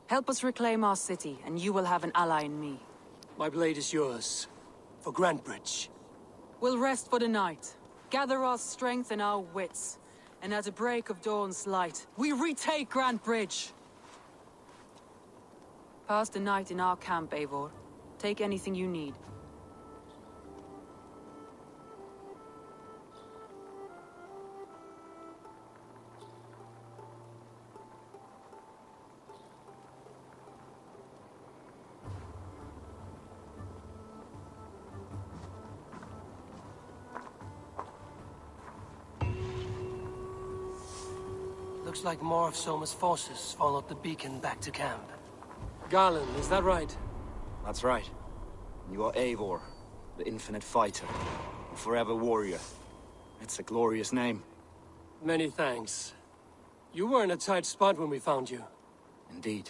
Help us reclaim our city, and you will have an ally in me. My blade is yours. For Grantebridge. We'll rest for the night. Gather our strength and our wits. And at the break of dawn's light, we retake Grantebridge! Pass the night in our camp, Eivor. Take anything you need. Looks like more of Soma's forces followed the beacon back to camp. Garland, is that right? That's right. You are Eivor, the infinite fighter, a forever warrior. It's a glorious name. Many thanks. You were in a tight spot when we found you. Indeed.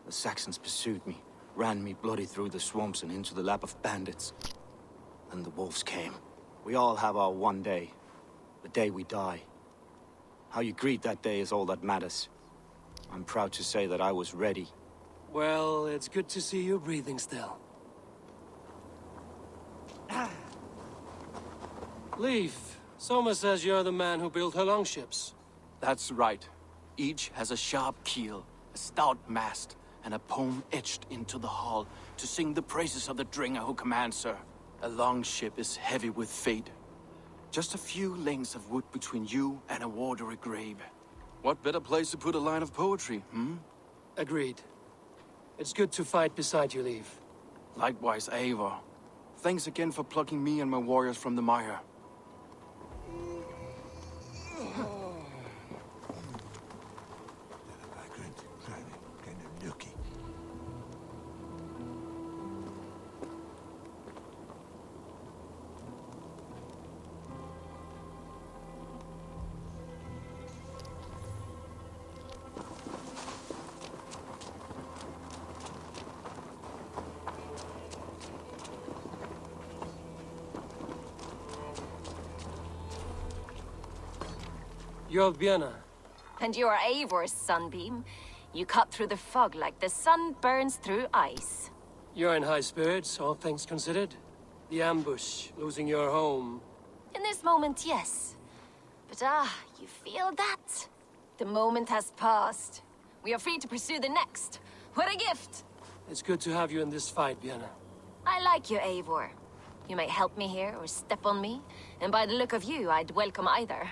The Saxons pursued me, ran me bloody through the swamps and into the lap of bandits. Then the wolves came. We all have our one day. The day we die. How you greet that day is all that matters. I'm proud to say that I was ready. Well, it's good to see you breathing still. Leif, Soma says you're the man who built her longships. That's right. Each has a sharp keel, a stout mast, and a poem etched into the hull to sing the praises of the Dringer who commands her. A longship is heavy with fate. Just a few lengths of wood between you and a watery grave. What better place to put a line of poetry, hmm? Agreed. It's good to fight beside you, Leif. Likewise, Eivor. Thanks again for plucking me and my warriors from the mire. You're Vienna. And you are Eivor's sunbeam. You cut through the fog like the sun burns through ice. You're in high spirits, all things considered. The ambush, losing your home. In this moment, yes. But you feel that? The moment has passed. We are free to pursue the next. What a gift! It's good to have you in this fight, Vienna. I like you, Eivor. You may help me here or step on me, and by the look of you, I'd welcome either.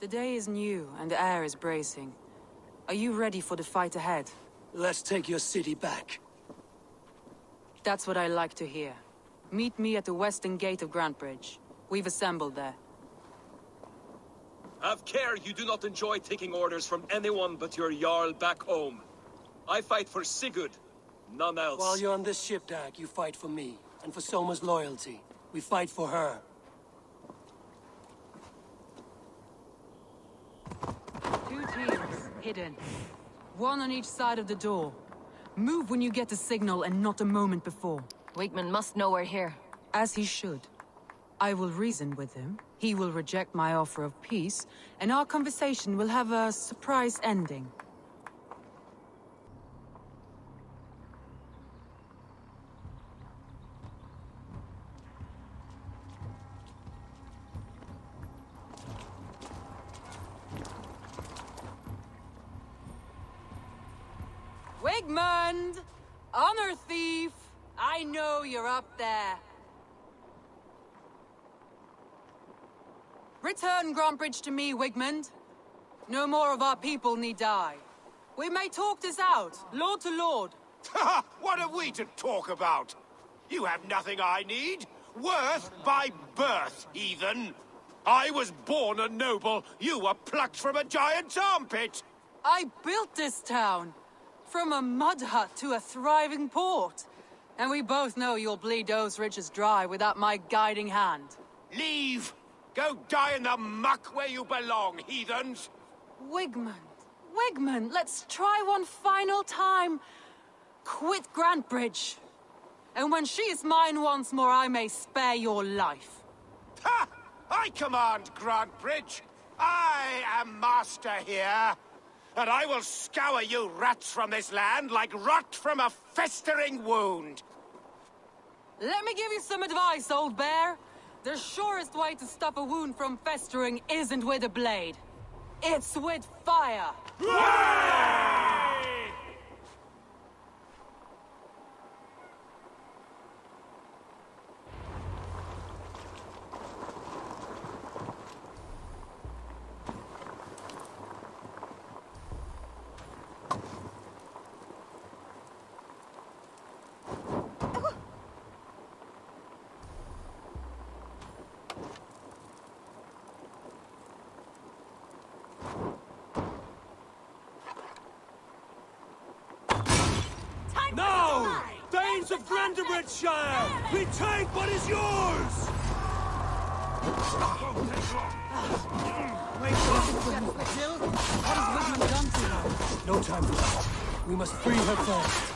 The day is new, and the air is bracing. Are you ready for the fight ahead? Let's take your city back. That's what I like to hear. Meet me at the western gate of Grantbridge. We've assembled there. Have care you do not enjoy taking orders from anyone but your Jarl back home. I fight for Sigurd, none else. While you're on this ship, Dag, you fight for me, and for Soma's loyalty. We fight for her. Two teams, hidden. One on each side of the door. Move when you get the signal and not a moment before. Wigman must know we're here. As he should. I will reason with him. He will reject my offer of peace, and our conversation will have a surprise ending. Wigmund! Honor thief! I know you're up there. Return Grantbridge to me, Wigmund. No more of our people need die. We may talk this out, lord to lord. Ha! What have we to talk about? You have nothing I need. Worth by birth, heathen. I was born a noble. You were plucked from a giant's armpit. I built this town. From a mud hut to a thriving port. And we both know you'll bleed those riches dry without my guiding hand. Leave! Go die in the muck where you belong, heathens! Wigmund, let's try one final time. Quit Grantbridge. And when she is mine once more, I may spare your life. Ha! I command Grantbridge. I am master here. And I will scour you rats from this land like rot from a festering wound. Let me give you some advice, old bear. The surest way to stop a wound from festering isn't with a blade. It's with fire. House of Grandebridgeshire! We take what is yours! Wait, what has Wigmund done to her? No time for that. We must free her first.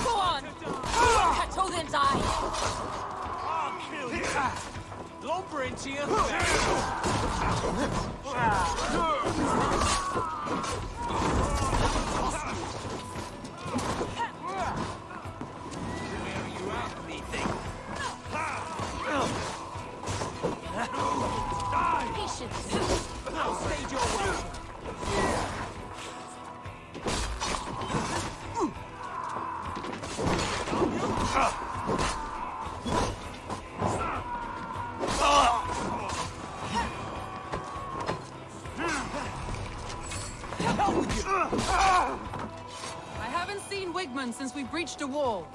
Go on! Catch hold and die! I'll kill you! Lumber into you! Patience! I'll stage your way! I haven't seen Wigmund since we breached the wall.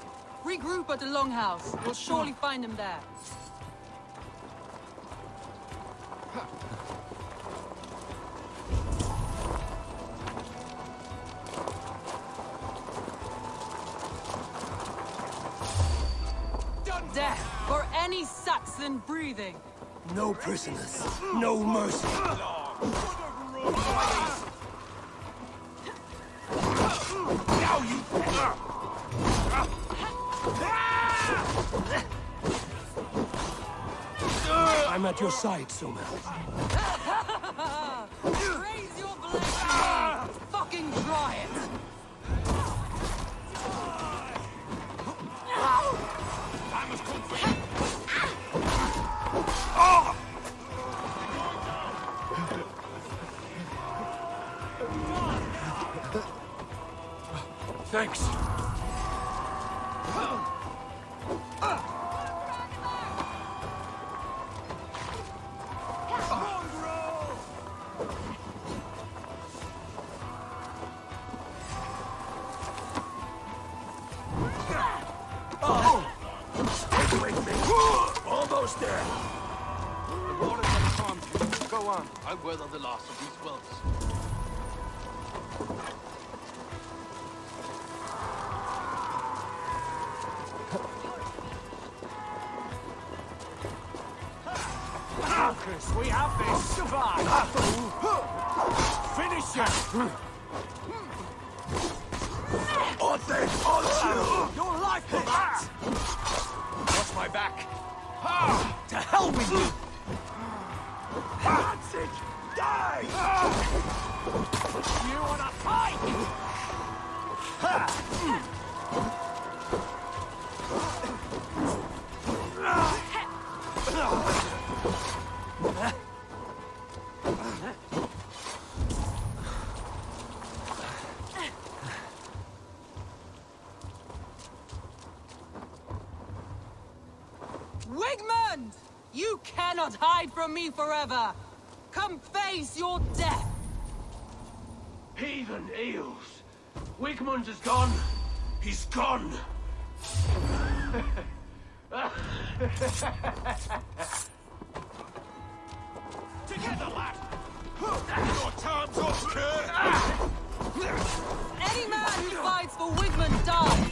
Regroup at the Longhouse. We'll surely find him there. Death for any Saxon breathing. No prisoners, no mercy. Now you... I'm at your side, Soma. Raise your blade! Fucking try it! I must come for you! Thanks. Almost there! The waters have calmed you. Go on. I weather the loss of these wells. Marcus, we have this! Survive! Finish him! You'll like that! Watch my back! To hell with you! That's it! Die! You wanna fight? Wigmund! You cannot hide from me forever! Come face your death! Heathen eels! Wigmund is gone! He's gone! Together, lad! Your time's up, Kurt! Any man who fights for Wigmund dies!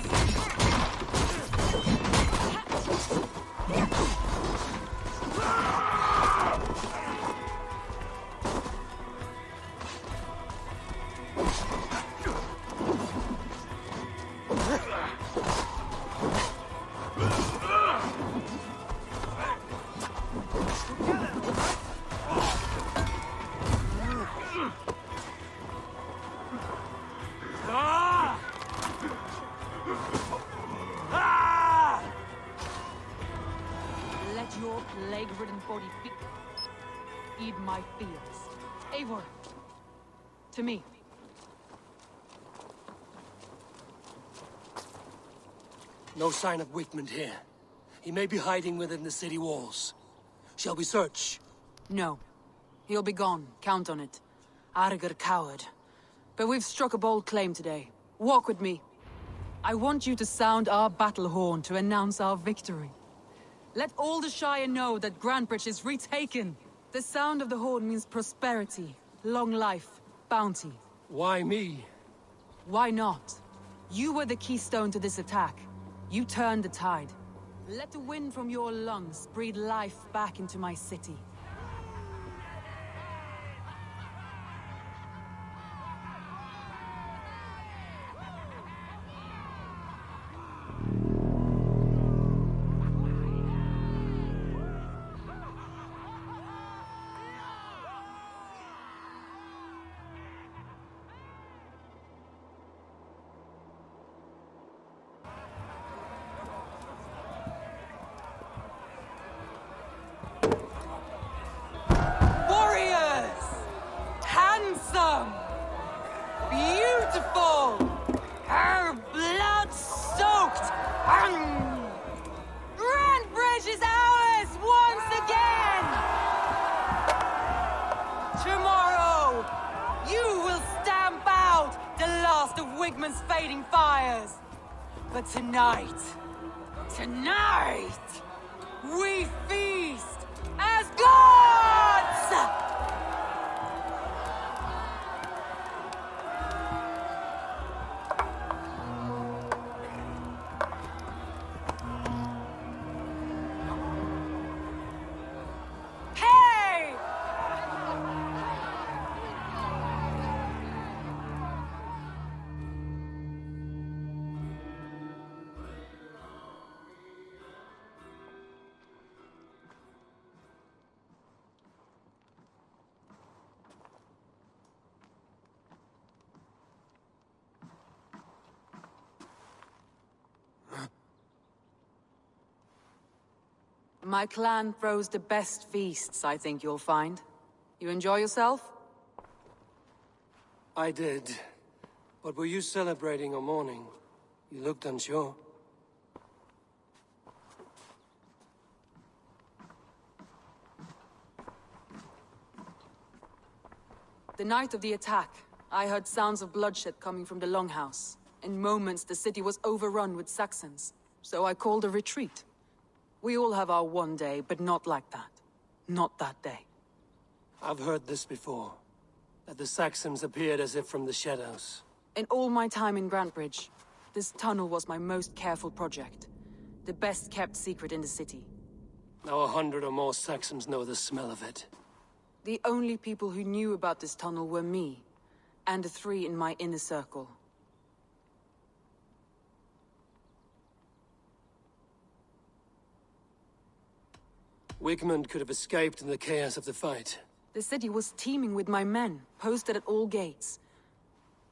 Let your plague-ridden body feed my fields. Eivor, to me. No sign of Wigmund here. He may be hiding within the city walls. Shall we search? No. He'll be gone. Count on it. Arger coward. But we've struck a bold claim today. Walk with me. I want you to sound our battle horn to announce our victory. Let all the Shire know that Grandbridge is retaken. The sound of the horn means prosperity, long life, bounty. Why me? Why not? You were the keystone to this attack. You turned the tide. Let the wind from your lungs breathe life back into my city. Handsome! Beautiful! Her blood-soaked! Grantbridge is ours once again! Tomorrow, you will stamp out the last of Wigman's fading fires. But tonight, we feast as gods! My clan throws the best feasts, I think you'll find. You enjoy yourself? I did. But were you celebrating or mourning? You looked unsure. The night of the attack, I heard sounds of bloodshed coming from the Longhouse. In moments, the city was overrun with Saxons, so I called a retreat. We all have our one day, but not like that. Not that day. I've heard this before. That the Saxons appeared as if from the shadows. In all my time in Grantbridge, this tunnel was my most careful project. The best kept secret in the city. Now 100 or more Saxons know the smell of it. The only people who knew about this tunnel were me, and the 3 in my inner circle. Wigmund could have escaped in the chaos of the fight. The city was teeming with my men, posted at all gates.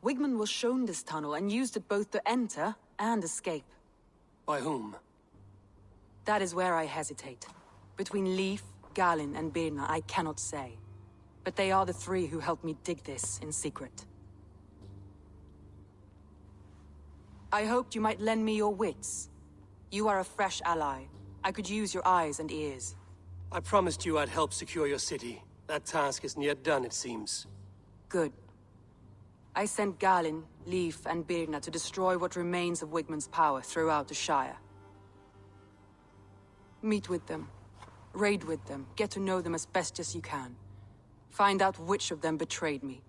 Wigmund was shown this tunnel and used it both to enter and escape. By whom? That is where I hesitate. Between Leif, Galin, and Birna, I cannot say. But they are the 3 who helped me dig this in secret. I hoped you might lend me your wits. You are a fresh ally. I could use your eyes and ears. I promised you I'd help secure your city. That task isn't yet done, it seems. Good. I sent Galin, Leif, and Birna to destroy what remains of Wigmund's power throughout the Shire. Meet with them. Raid with them. Get to know them as best as you can. Find out which of them betrayed me.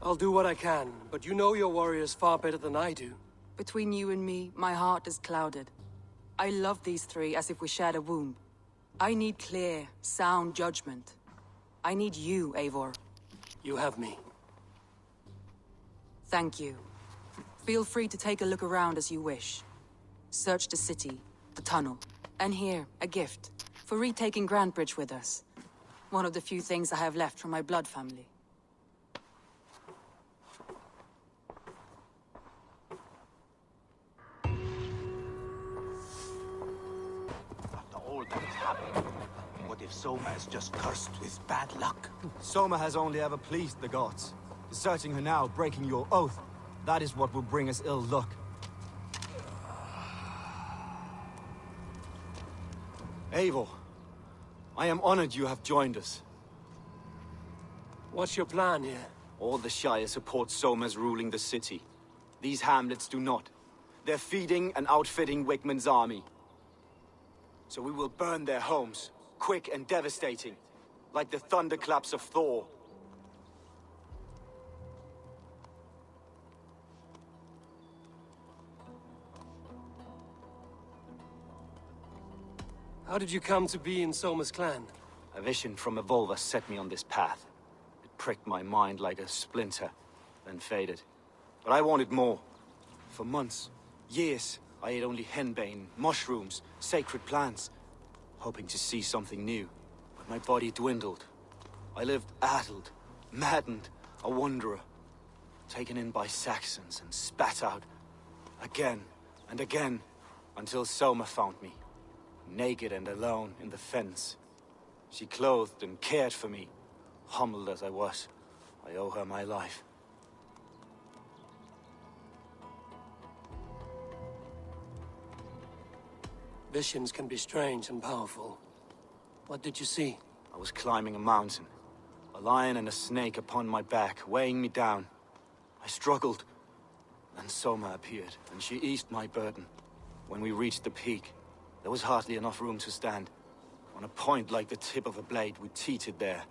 I'll do what I can, but you know your warriors far better than I do. Between you and me, my heart is clouded. I love these 3 as if we shared a womb. I need clear, sound judgment. I need you, Eivor. You have me. Thank you. Feel free to take a look around as you wish. Search the city, the tunnel, and here, a gift, for retaking Grantbridge with us. One of the few things I have left from my blood family. That has happened. What if Soma is just cursed with bad luck? Soma has only ever pleased the gods. Deserting her now, breaking your oath, that is what will bring us ill luck. Eivor, I am honored you have joined us. What's your plan here? All the Shire supports Soma's ruling the city. These hamlets do not. They're feeding and outfitting Wickman's army. So we will burn their homes, quick and devastating, like the thunderclaps of Thor. How did you come to be in Soma's clan? A vision from Evolva set me on this path. It pricked my mind like a splinter, then faded. But I wanted more. For months, years, I ate only henbane, mushrooms, sacred plants, hoping to see something new. But my body dwindled. I lived addled, maddened, a wanderer, taken in by Saxons and spat out again and again, until Soma found me, naked and alone in the fens. She clothed and cared for me, humbled as I was. I owe her my life. Visions can be strange and powerful. What did you see? I was climbing a mountain. A lion and a snake upon my back, weighing me down. I struggled. Then Soma appeared, and she eased my burden. When we reached the peak, there was hardly enough room to stand. On a point like the tip of a blade, we teetered there,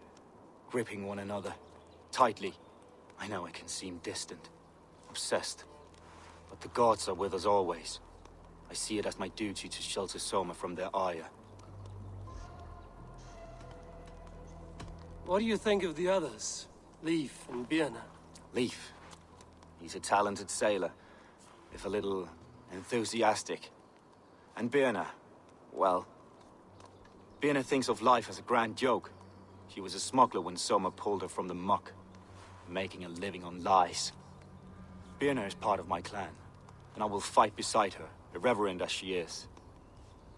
gripping one another, tightly. I know it can seem distant, obsessed, but the gods are with us always. I see it as my duty to shelter Soma from their ire. What do you think of the others? Leif and Birna? Leif. He's a talented sailor, if a little enthusiastic. And Birna, well, Birna thinks of life as a grand joke. She was a smuggler when Soma pulled her from the muck, making a living on lies. Birna is part of my clan, and I will fight beside her, irreverent as she is.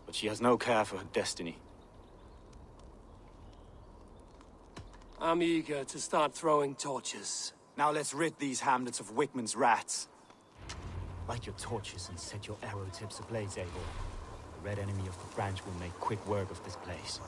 But she has no care for her destiny. I'm eager to start throwing torches. Now let's rid these hamlets of Wickman's rats. Light your torches and set your arrow tips ablaze, Eivor. The red enemy of the branch will make quick work of this place.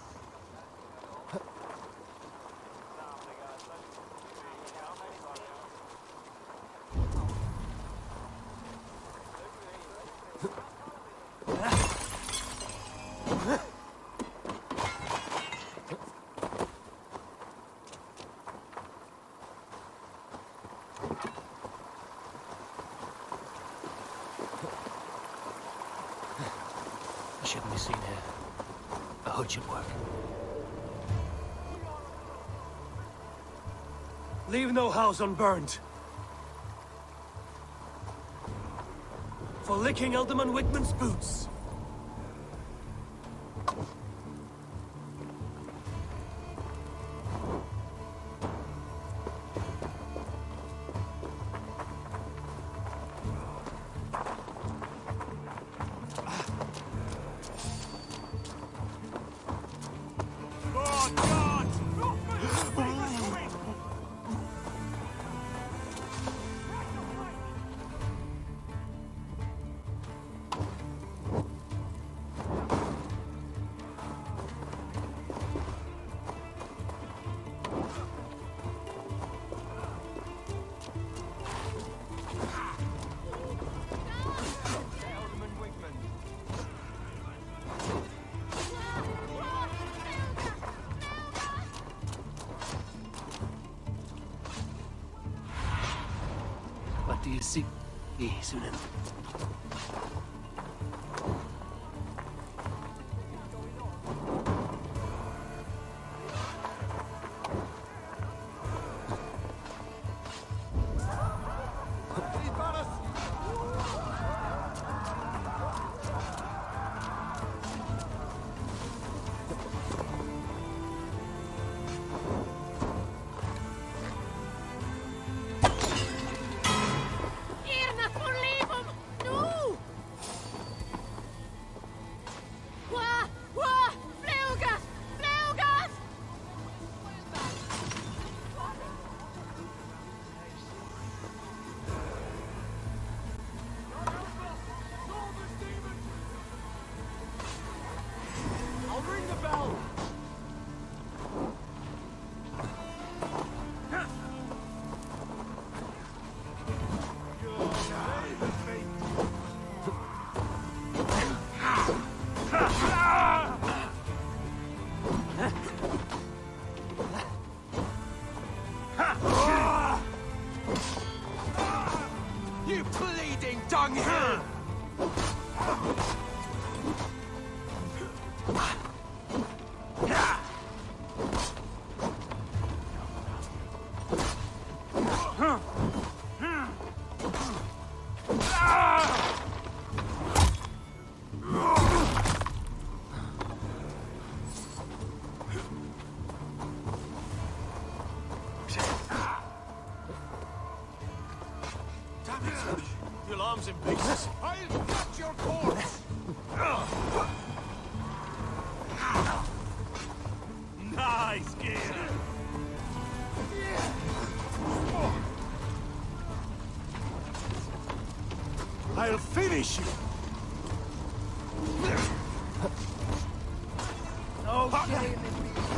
Shouldn't be seen here. A hood should work. Leave no house unburned. For licking Alderman Wickman's boots. What do you see, Sunan? dunghill! Your arms in pieces. I'll cut your corpse! Nice gear! I'll finish you! No shame in being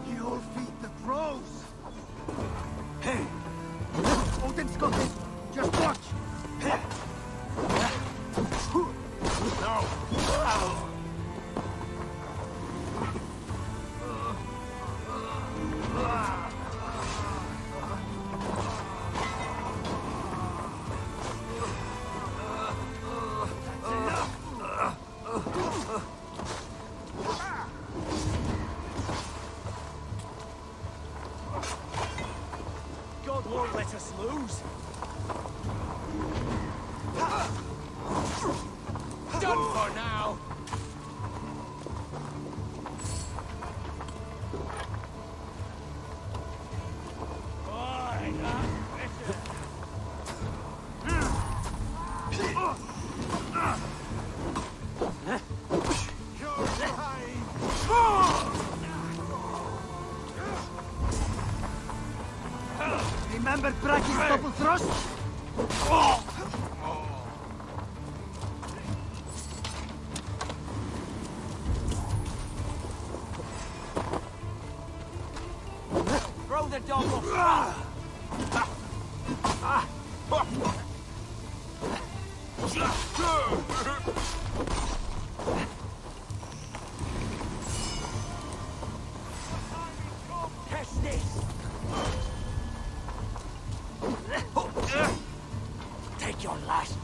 You'll feed the crows! Hey! Odin's got this! Just watch! No! God won't let us lose. Done for now. Remember Brack's double thrust? Throw the dog off! Test this! Take your last.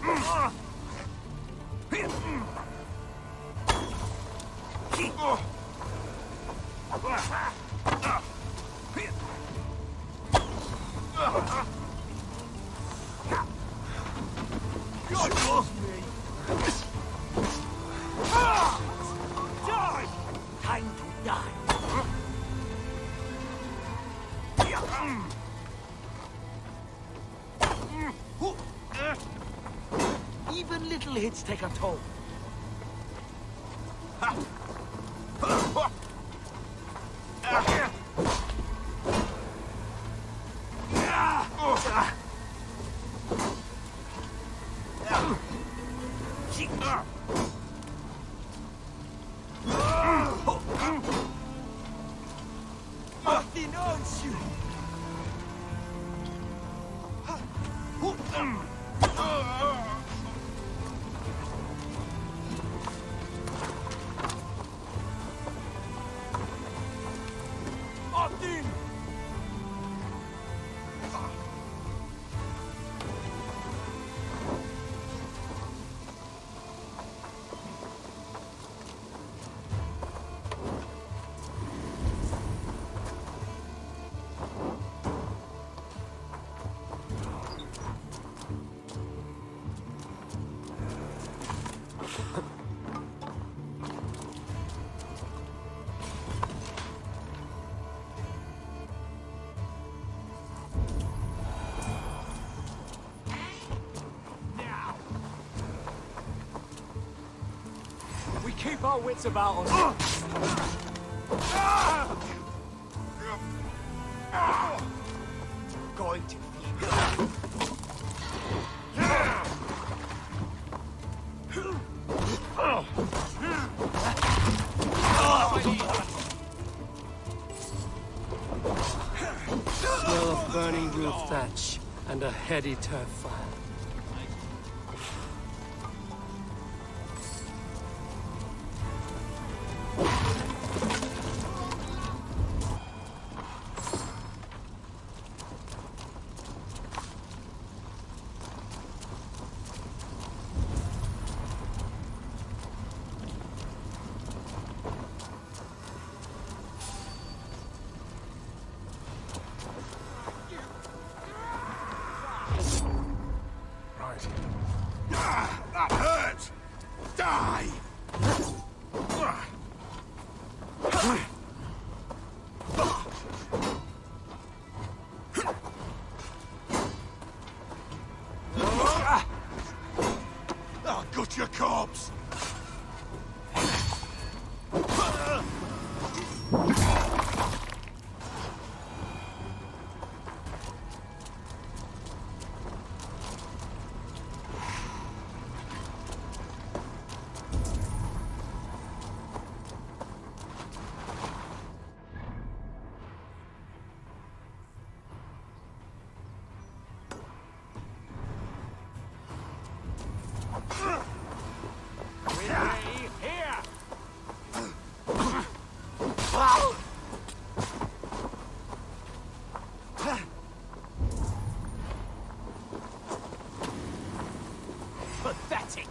God loves me. Die! Time to die. Even little hits take a toll. Nothing owns you. Odin! keep our wits about us. Going to Smell of burning roof thatch and a heady turf fire. That hurts! Die! I'll gut your corpse! Pathetic!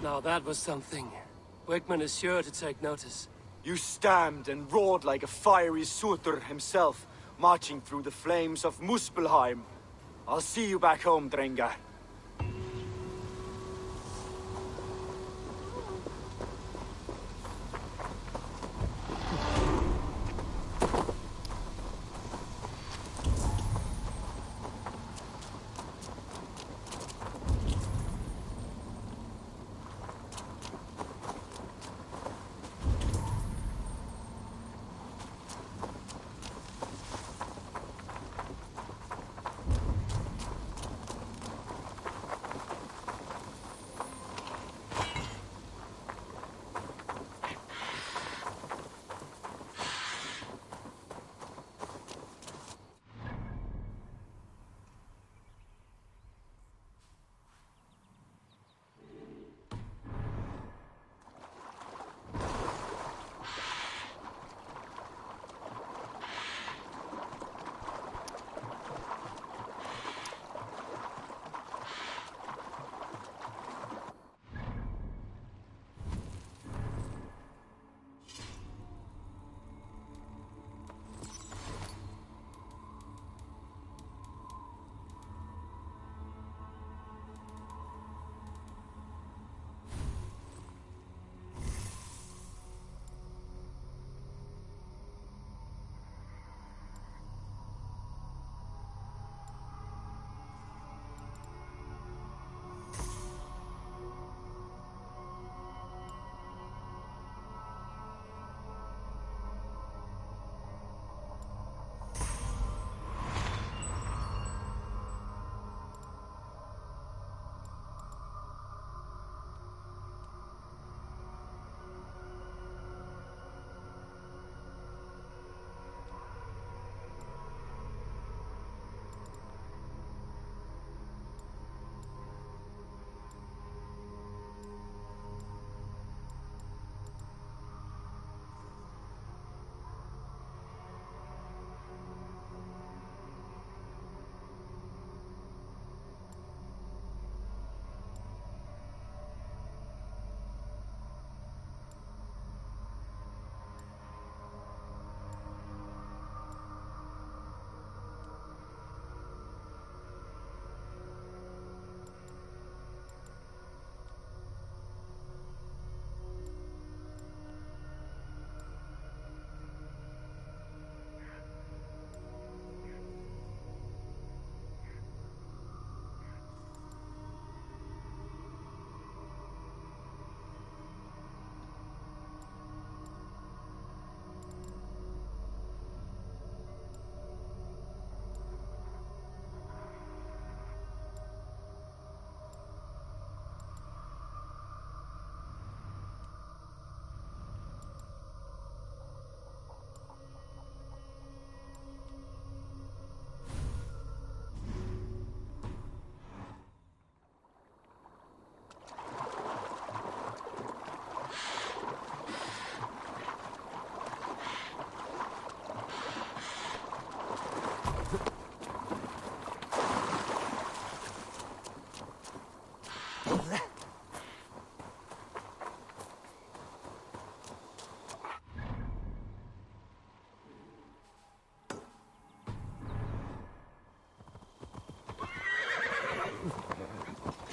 Now that was something. Wickman is sure to take notice. You stamped and roared like a fiery Surtur himself, marching through the flames of Muspelheim. I'll see you back home, Drenga.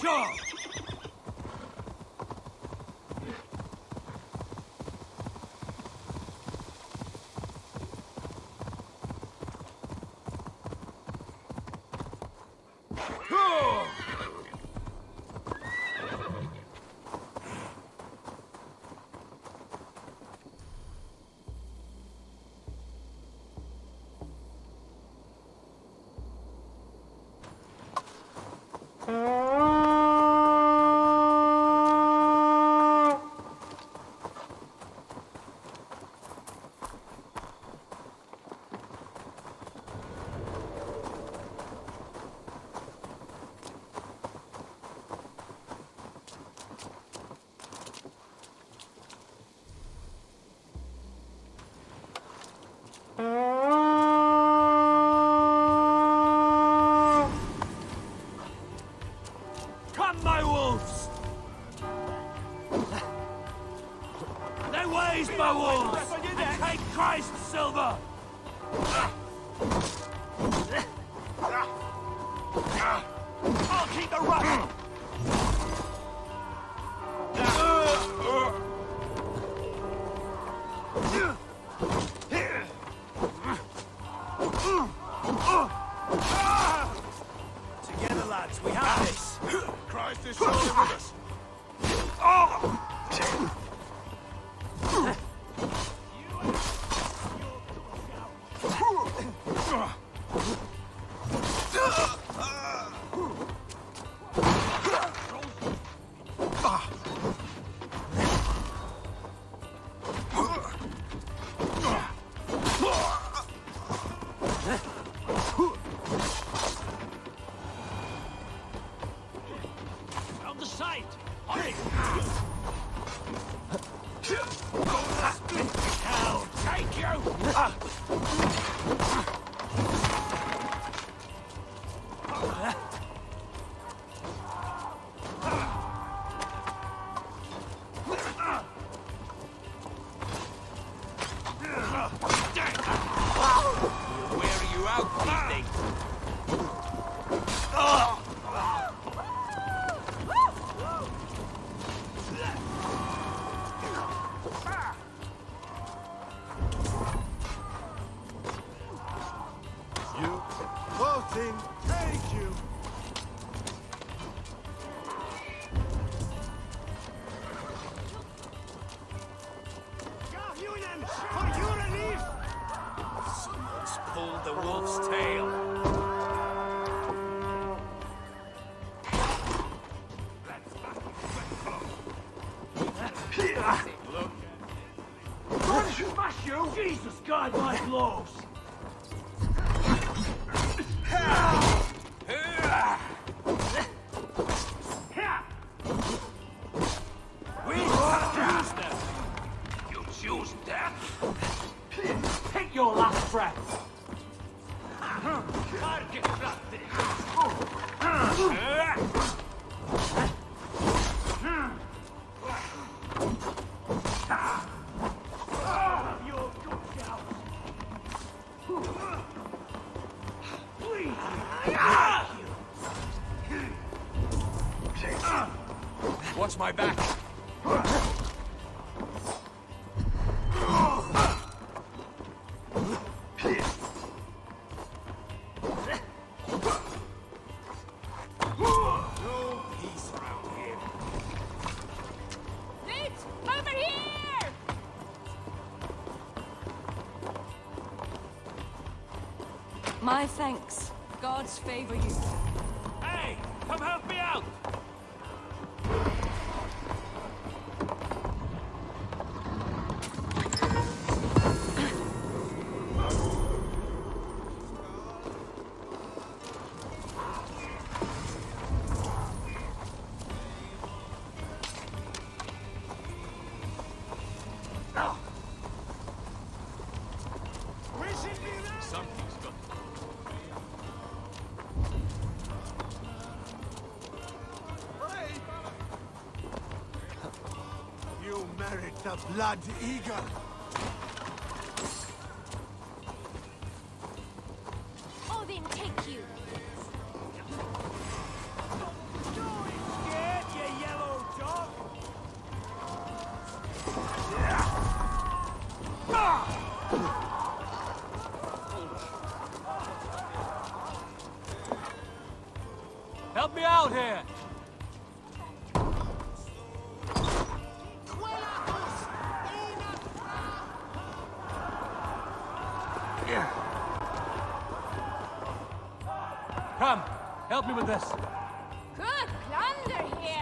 Sure. Come, my wolves! They ways, my wolves! And take Christ's silver! I'll keep the rush! Together, lads, we have this. Christ is surely with us. On the side! Hurry! Hell, take you! We'll wear you out, these things. You both in. Thank you. Someone's pulled the wolf's tail. Smash you! Jesus, guide my blows! We choose them! You choose death? Take your last breath! Watch my back. No peace around here. Nate, over here! My thanks. Gods favor you. Hey, come help me out! Something's got You merit the blood eagle. Odin take you! Help me out here! Come, help me with this. Good plunder here!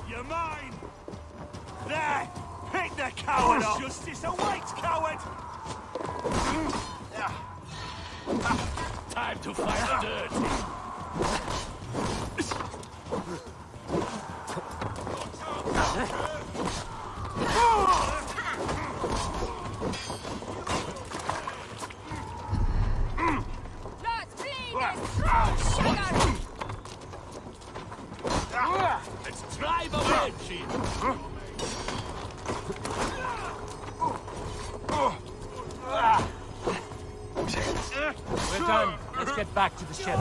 You're mine! There! Pick the coward up! Justice awaits, coward! Time to fight the dirt. Let's bleed this strong sugar! Let's drive away, Chief. We're done. Let's get back to the ship.